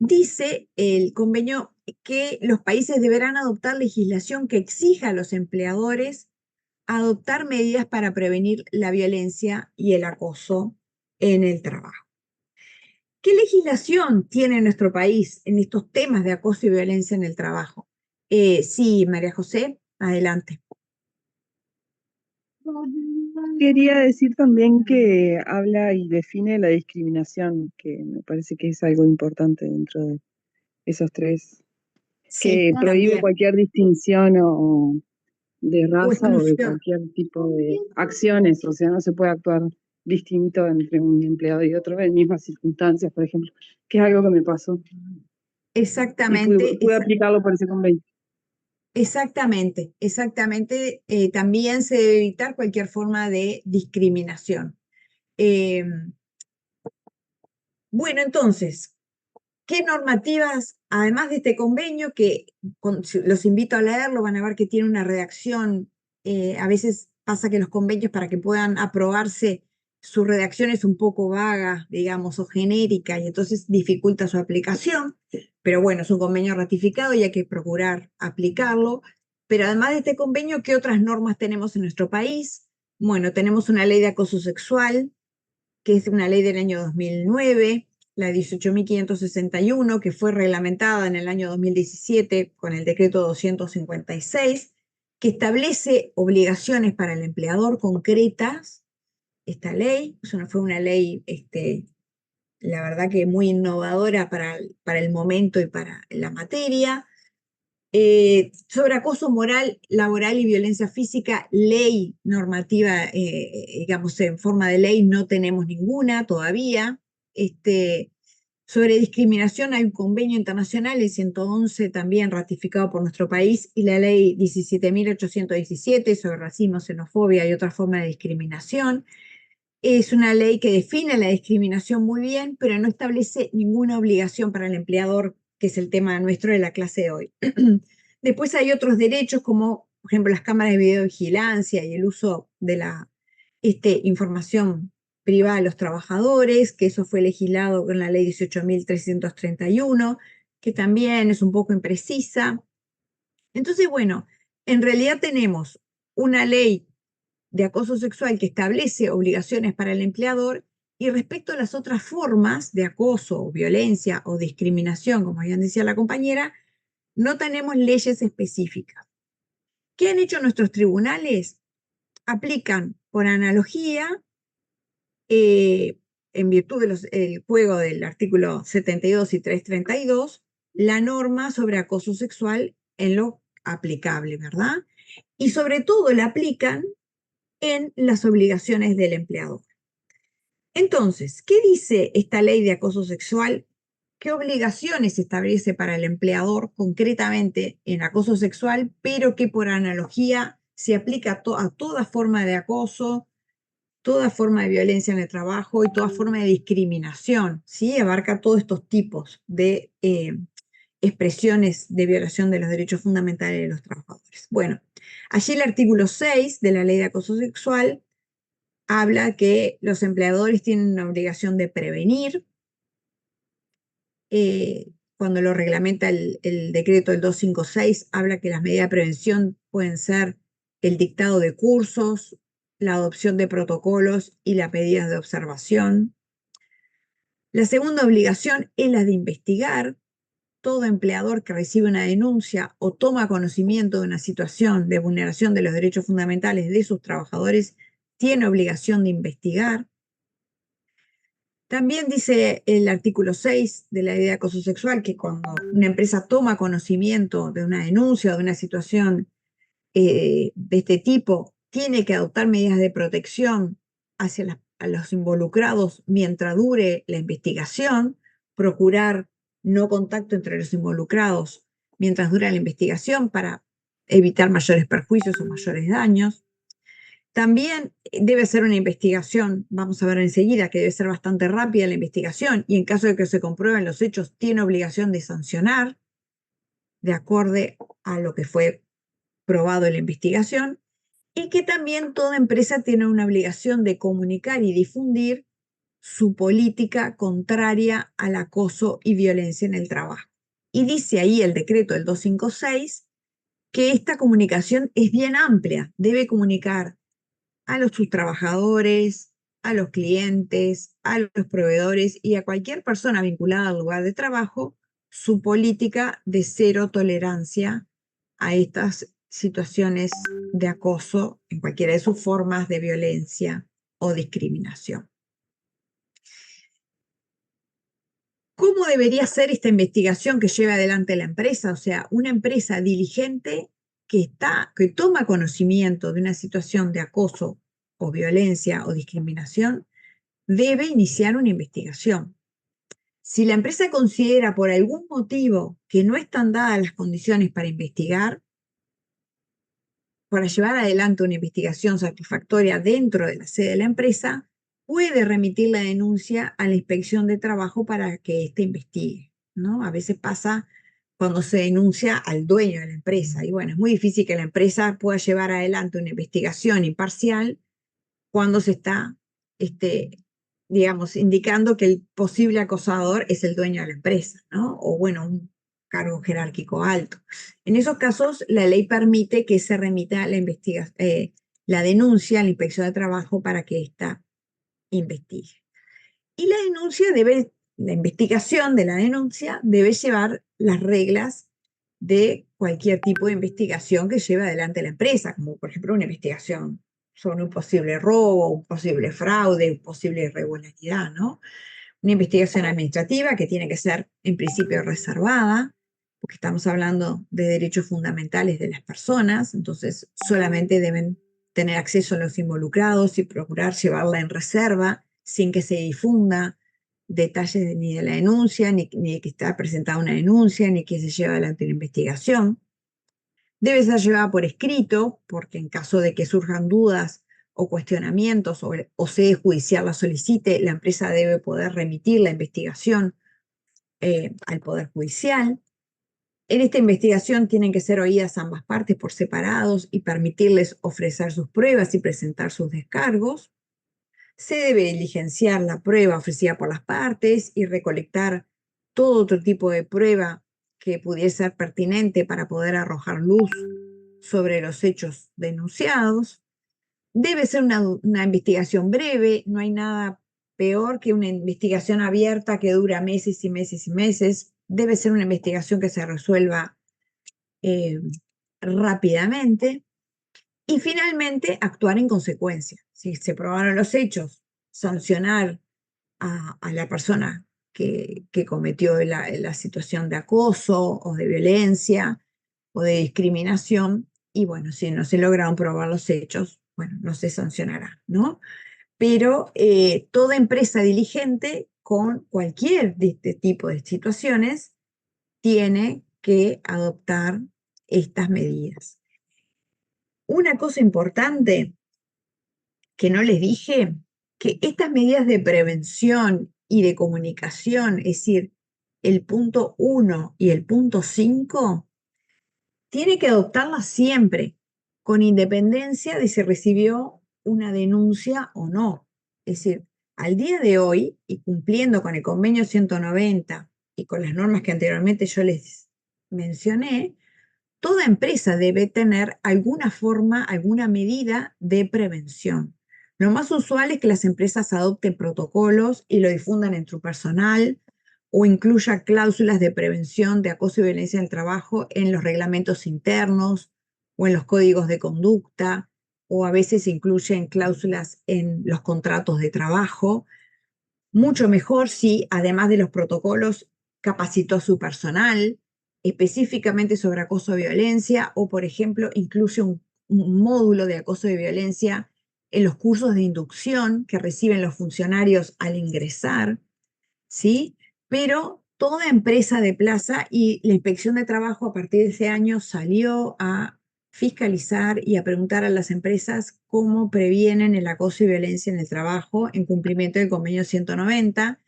Dice el convenio que los países deberán adoptar legislación que exija a los empleadores adoptar medidas para prevenir la violencia y el acoso en el trabajo. ¿Qué legislación tiene nuestro país en estos temas de acoso y violencia en el trabajo? Sí, María José, adelante. Quería decir también que habla y define la discriminación, que me parece que es algo importante dentro de esos tres, Sí, que prohíbe también. cualquier distinción o de raza o de exclusión. cualquier tipo de acciones, o sea, no se puede actuar distinto entre un empleado y otro en mismas circunstancias, por ejemplo, que es algo que me pasó. Y Exactamente, pude aplicarlo por ese convenio. exactamente. También se debe evitar cualquier forma de discriminación. Bueno, entonces, ¿qué normativas, además de este convenio, que los invito a leerlo, van a ver que tiene una redacción, a veces pasa que los convenios para que puedan aprobarse, su redacción es un poco vaga, digamos, o genérica, y entonces dificulta su aplicación, pero bueno, es un convenio ratificado y hay que procurar aplicarlo. Pero además de este convenio, ¿qué otras normas tenemos en nuestro país? Bueno, tenemos una ley de acoso sexual, que es una ley del año 2009, la 18.561, que fue reglamentada en el año 2017 con el decreto 256, que establece obligaciones para el empleador concretas. Esta ley fue una ley, la verdad que muy innovadora para el momento y para la materia. Sobre acoso moral, laboral y violencia física, ley normativa, digamos, en forma de ley no tenemos ninguna todavía. Sobre discriminación hay un convenio internacional, el 111, también ratificado por nuestro país, y la ley 17.817 sobre racismo, xenofobia y otra forma de discriminación. Es una ley que define la discriminación muy bien, pero no establece ninguna obligación para el empleador, que es el tema nuestro de la clase de hoy. Después hay otros derechos como, por ejemplo, las cámaras de videovigilancia y el uso de la información privada de los trabajadores, que eso fue legislado con la ley 18.331, que también es un poco imprecisa. Entonces, bueno, en realidad tenemos una ley de acoso sexual que establece obligaciones para el empleador, y respecto a las otras formas de acoso o violencia o discriminación, como ya decía la compañera, no tenemos leyes específicas. ¿Qué han hecho nuestros tribunales? Aplican por analogía, en virtud del juego del artículo 72 y 332, la norma sobre acoso sexual en lo aplicable, ¿verdad? Y sobre todo la aplican en las obligaciones del empleador. Entonces, ¿qué dice esta ley de acoso sexual? ¿Qué obligaciones establece para el empleador concretamente en acoso sexual, pero que por analogía se aplica a toda forma de acoso, toda forma de violencia en el trabajo y toda forma de discriminación? ¿Sí? Abarca todos estos tipos de expresiones de violación de los derechos fundamentales de los trabajadores. Bueno, allí el artículo 6 de la ley de acoso sexual habla que los empleadores tienen una obligación de prevenir. Cuando lo reglamenta el decreto del 256, habla que las medidas de prevención pueden ser el dictado de cursos, la adopción de protocolos y las medidas de observación. La segunda obligación es la de investigar. Todo empleador que recibe una denuncia o toma conocimiento de una situación de vulneración de los derechos fundamentales de sus trabajadores tiene obligación de investigar. También dice el artículo 6 de la ley de acoso sexual que cuando una empresa toma conocimiento de una denuncia o de una situación de este tipo, tiene que adoptar medidas de protección hacia a los involucrados mientras dure la investigación, procurar no contacto entre los involucrados mientras dura la investigación para evitar mayores perjuicios o mayores daños. También debe ser una investigación, vamos a ver enseguida, que debe ser bastante rápida la investigación, y en caso de que se comprueben los hechos, tiene obligación de sancionar de acuerdo a lo que fue probado en la investigación, y que también toda empresa tiene una obligación de comunicar y difundir su política contraria al acoso y violencia en el trabajo. Y dice ahí el decreto del 256 que esta comunicación es bien amplia, debe comunicar a sus trabajadores, a los clientes, a los proveedores y a cualquier persona vinculada al lugar de trabajo su política de cero tolerancia a estas situaciones de acoso en cualquiera de sus formas de violencia o discriminación. ¿Cómo debería ser esta investigación que lleva adelante la empresa? O sea, una empresa diligente que toma conocimiento de una situación de acoso o violencia o discriminación debe iniciar una investigación. Si la empresa considera por algún motivo que no están dadas las condiciones para investigar, para llevar adelante una investigación satisfactoria dentro de la sede de la empresa, puede remitir la denuncia a la inspección de trabajo para que éste investigue, ¿no? A veces pasa cuando se denuncia al dueño de la empresa. Y bueno, es muy difícil que la empresa pueda llevar adelante una investigación imparcial cuando se está, digamos, indicando que el posible acosador es el dueño de la empresa, ¿no? O bueno, un cargo jerárquico alto. En esos casos, la ley permite que se remita la denuncia a la inspección de trabajo para que ésta investigue. Y la investigación de la denuncia debe llevar las reglas de cualquier tipo de investigación que lleve adelante la empresa, como por ejemplo una investigación sobre un posible robo, un posible fraude, una posible irregularidad, ¿no? Una investigación administrativa que tiene que ser en principio reservada, porque estamos hablando de derechos fundamentales de las personas, entonces solamente deben tener acceso a los involucrados y procurar llevarla en reserva sin que se difunda detalles ni de la denuncia, ni de que está presentada una denuncia, ni que se lleva adelante una investigación. Debe ser llevada por escrito, porque en caso de que surjan dudas o cuestionamientos o sede judicial la solicite, la empresa debe poder remitir la investigación al Poder Judicial. En esta investigación tienen que ser oídas ambas partes por separados y permitirles ofrecer sus pruebas y presentar sus descargos. Se debe diligenciar la prueba ofrecida por las partes y recolectar todo otro tipo de prueba que pudiese ser pertinente para poder arrojar luz sobre los hechos denunciados. Debe ser una investigación breve, no hay nada peor que una investigación abierta que dura meses y meses y meses. Debe ser una investigación que se resuelva rápidamente. Y finalmente, actuar en consecuencia. Si se probaron los hechos, sancionar a la persona que cometió la situación de acoso o de violencia o de discriminación. Y bueno, si no se lograron probar los hechos, bueno, no se sancionará, ¿no? Pero toda empresa diligente con cualquier de este tipo de situaciones tiene que adoptar estas medidas. Una cosa importante que no les dije, que estas medidas de prevención y de comunicación, es decir, el punto 1 y el punto 5, tiene que adoptarlas siempre, con independencia de si recibió una denuncia o no. Es decir, al día de hoy, y cumpliendo con el convenio 190 y con las normas que anteriormente yo les mencioné, toda empresa debe tener alguna forma, alguna medida de prevención. Lo más usual es que las empresas adopten protocolos y lo difundan en su personal o incluya cláusulas de prevención de acoso y violencia en el trabajo en los reglamentos internos o en los códigos de conducta, o a veces incluyen cláusulas en los contratos de trabajo. Mucho mejor si, además de los protocolos, capacitó a su personal específicamente sobre acoso y violencia, o por ejemplo, incluye un módulo de acoso y violencia en los cursos de inducción que reciben los funcionarios al ingresar, ¿sí? Pero toda empresa de plaza, y la Inspección de Trabajo a partir de ese año salió a fiscalizar y a preguntar a las empresas cómo previenen el acoso y violencia en el trabajo en cumplimiento del convenio 190,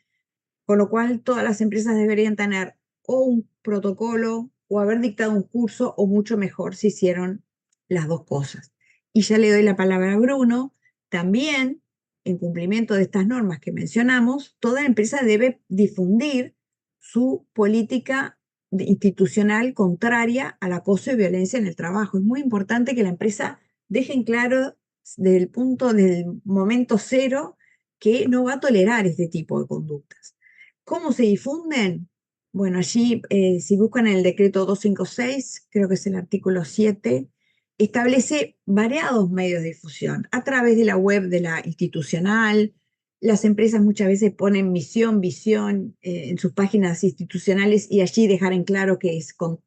con lo cual todas las empresas deberían tener o un protocolo o haber dictado un curso, o mucho mejor si hicieron las dos cosas. Y ya le doy la palabra a Bruno. También, en cumplimiento de estas normas que mencionamos, toda empresa debe difundir su política institucional contraria al acoso y violencia en el trabajo. Es muy importante que la empresa deje en claro desde el momento cero que no va a tolerar este tipo de conductas. ¿Cómo se difunden? Bueno, allí, si buscan el decreto 256, creo que es el artículo 7, establece variados medios de difusión a través de la web de la institucional. Las empresas muchas veces ponen misión, visión en sus páginas institucionales, y allí dejar en claro que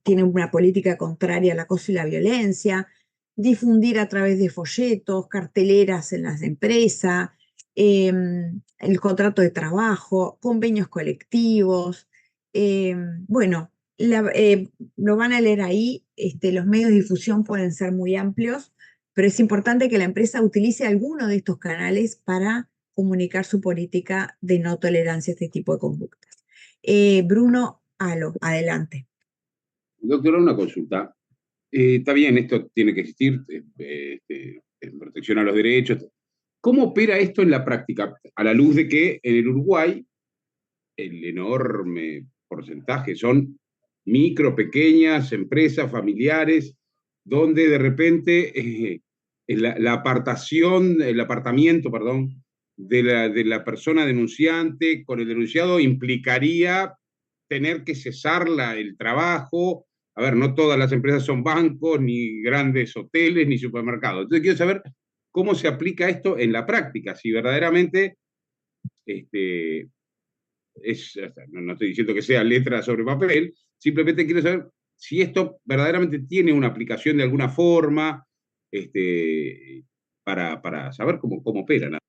tienen una política contraria al acoso y la violencia. Difundir a través de folletos, carteleras en las empresas, el contrato de trabajo, convenios colectivos. Bueno, lo van a leer ahí, los medios de difusión pueden ser muy amplios, pero es importante que la empresa utilice alguno de estos canales para comunicar su política de no tolerancia a este tipo de conductas. Bruno Alo, adelante. Doctora, una consulta. Está bien, esto tiene que existir, en protección a los derechos. ¿Cómo opera esto en la práctica? A la luz de que en el Uruguay el enorme porcentaje son micro, pequeñas empresas familiares, donde de repente el apartamiento, perdón, de la persona denunciante con el denunciado implicaría tener que cesar el trabajo. A ver, no todas las empresas son bancos, ni grandes hoteles, ni supermercados. Entonces quiero saber cómo se aplica esto en la práctica, si verdaderamente no estoy diciendo que sea letra sobre papel, simplemente quiero saber si esto verdaderamente tiene una aplicación de alguna forma, para saber cómo opera.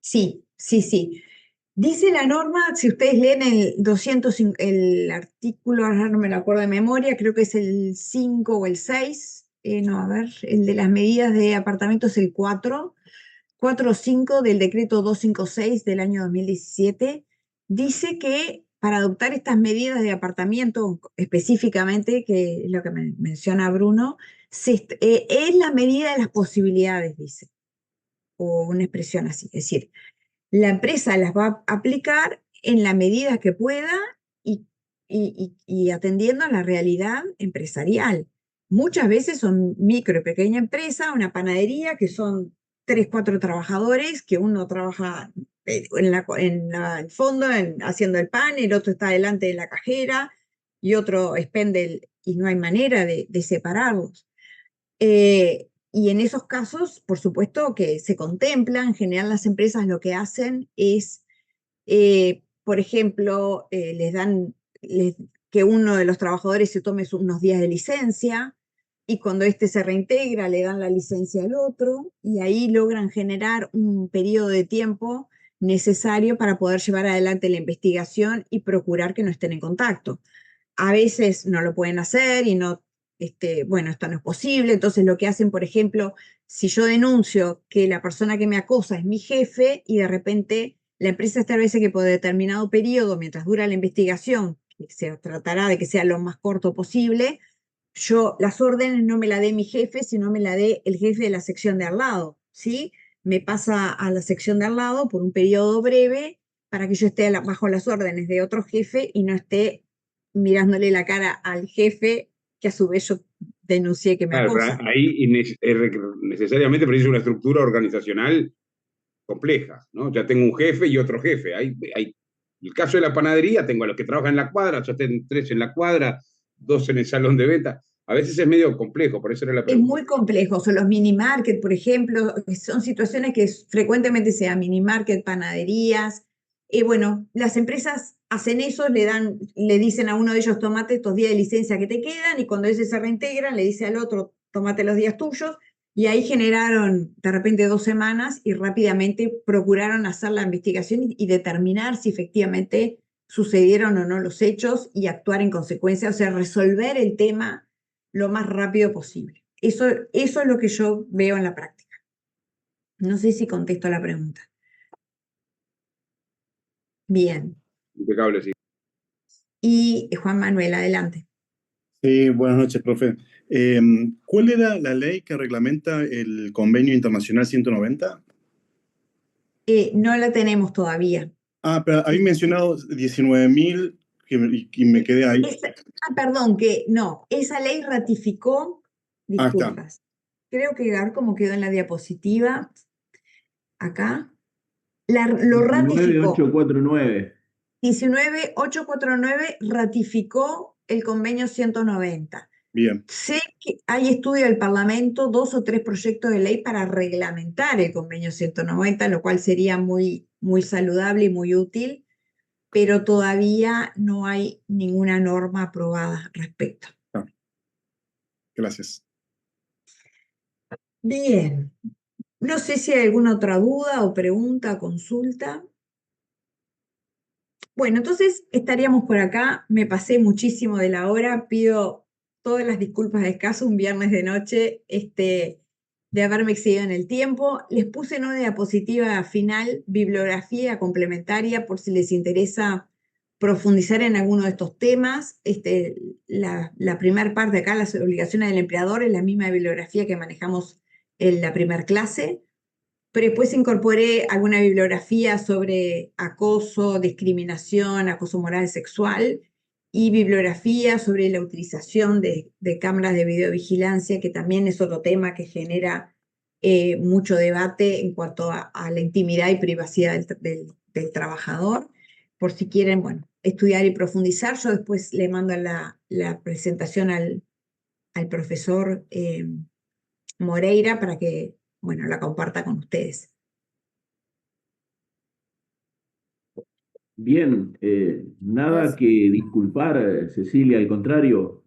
Sí, sí, sí. Dice la norma, si ustedes leen el artículo, ahora no me lo acuerdo de memoria, creo que es el 5 o el 6, no, a ver, el de las medidas de apartamentos es el 4 o 5 del decreto 256 del año 2017, dice que para adoptar estas medidas de apartamento específicamente, que es lo que menciona Bruno, es la medida de las posibilidades, dice, o una expresión así, es decir, la empresa las va a aplicar en la medida que pueda y atendiendo a la realidad empresarial. Muchas veces son micro y pequeña empresa, una panadería que son 3, 4 trabajadores, que uno trabaja en el fondo haciendo el pan, el otro está delante de la cajera y otro expende y no hay manera de separarlos. Y en esos casos, por supuesto que se contemplan, en general las empresas lo que hacen es, por ejemplo, les dan que uno de los trabajadores se tome unos días de licencia y cuando éste se reintegra le dan la licencia al otro y ahí logran generar un periodo de tiempo necesario para poder llevar adelante la investigación y procurar que no estén en contacto. A veces no lo pueden hacer y no, bueno, esto no es posible, entonces lo que hacen, por ejemplo, si yo denuncio que la persona que me acosa es mi jefe y de repente la empresa establece que por determinado periodo, mientras dura la investigación, que se tratará de que sea lo más corto posible, yo las órdenes no me la dé mi jefe, sino me la dé el jefe de la sección de al lado, ¿sí? Me pasa a la sección de al lado por un periodo breve para que yo esté bajo las órdenes de otro jefe y no esté mirándole la cara al jefe que a su vez yo denuncié que me acosa. Ahí necesariamente precisa una estructura organizacional compleja, ¿no? Ya tengo un jefe y otro jefe. El caso de la panadería, tengo a los que trabajan en la cuadra, yo tengo 3 en la cuadra, 2 en el salón de venta. A veces es medio complejo, por eso era la pregunta. Es muy complejo, son los mini market, por ejemplo, son situaciones que frecuentemente se dan mini market, panaderías. Bueno, las empresas hacen eso, le dicen a uno de ellos, tomate estos días de licencia que te quedan, y cuando ese se reintegra, le dice al otro, tomate los días tuyos, y ahí generaron de repente 2 semanas y rápidamente procuraron hacer la investigación y determinar si efectivamente sucedieron o no los hechos y actuar en consecuencia, o sea, resolver el tema lo más rápido posible. Eso es lo que yo veo en la práctica. No sé si contesto la pregunta. Bien. Impecable, sí. Y Juan Manuel, adelante. Sí, buenas noches, profe. ¿Cuál era la ley que reglamenta el Convenio Internacional 190? No la tenemos todavía. Pero habéis mencionado 19.000 y me quedé ahí. Perdón, que no, esa ley ratificó, disculpas, creo que como quedó en la diapositiva, acá, lo ratificó. 19849. 19849 ratificó el convenio 190. Bien. Sé que hay estudio del Parlamento, 2 o 3 proyectos de ley para reglamentar el convenio 190, lo cual sería muy, muy saludable y muy útil, pero todavía no hay ninguna norma aprobada al respecto. Gracias. Bien. No sé si hay alguna otra duda o pregunta o consulta. Bueno, entonces estaríamos por acá. Me pasé muchísimo de la hora. Pido todas las disculpas de caso un viernes de noche de haberme excedido en el tiempo. Les puse en una diapositiva final bibliografía complementaria por si les interesa profundizar en alguno de estos temas. La primera parte acá, las obligaciones del empleador, es la misma bibliografía que manejamos en la primera clase. Pero después incorporé alguna bibliografía sobre acoso, discriminación, acoso moral sexual y bibliografía sobre la utilización de cámaras de videovigilancia, que también es otro tema que genera mucho debate en cuanto a la intimidad y privacidad del trabajador. Por si quieren, bueno, estudiar y profundizar, yo después le mando la presentación al profesor Moreira para que, bueno, la comparta con ustedes. Bien, nada que disculpar, Cecilia, al contrario,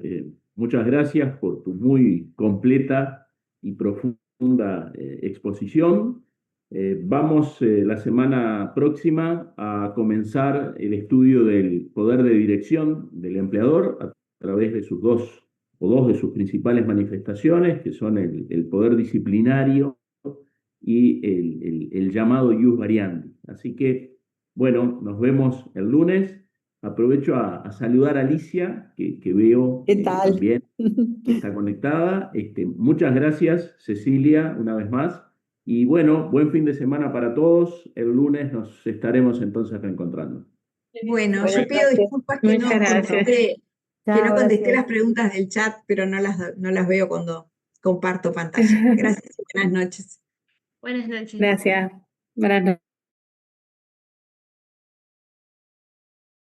muchas gracias por tu muy completa y profunda exposición. Vamos la semana próxima a comenzar el estudio del poder de dirección del empleador a través de sus dos de sus principales manifestaciones, que son el poder disciplinario y el llamado ius variandi. Así que, bueno, nos vemos el lunes. Aprovecho a saludar a Alicia, que veo ¿Qué tal? también que está conectada. Muchas gracias, Cecilia, una vez más. Y bueno, buen fin de semana para todos. El lunes nos estaremos entonces reencontrando. Bueno, yo Buenas pido noches. disculpas que no Muchas gracias. contesté, Chao, las gracias. preguntas del chat, pero no las veo cuando comparto pantalla. Gracias y buenas noches. Buenas noches. Gracias. Buenas noches.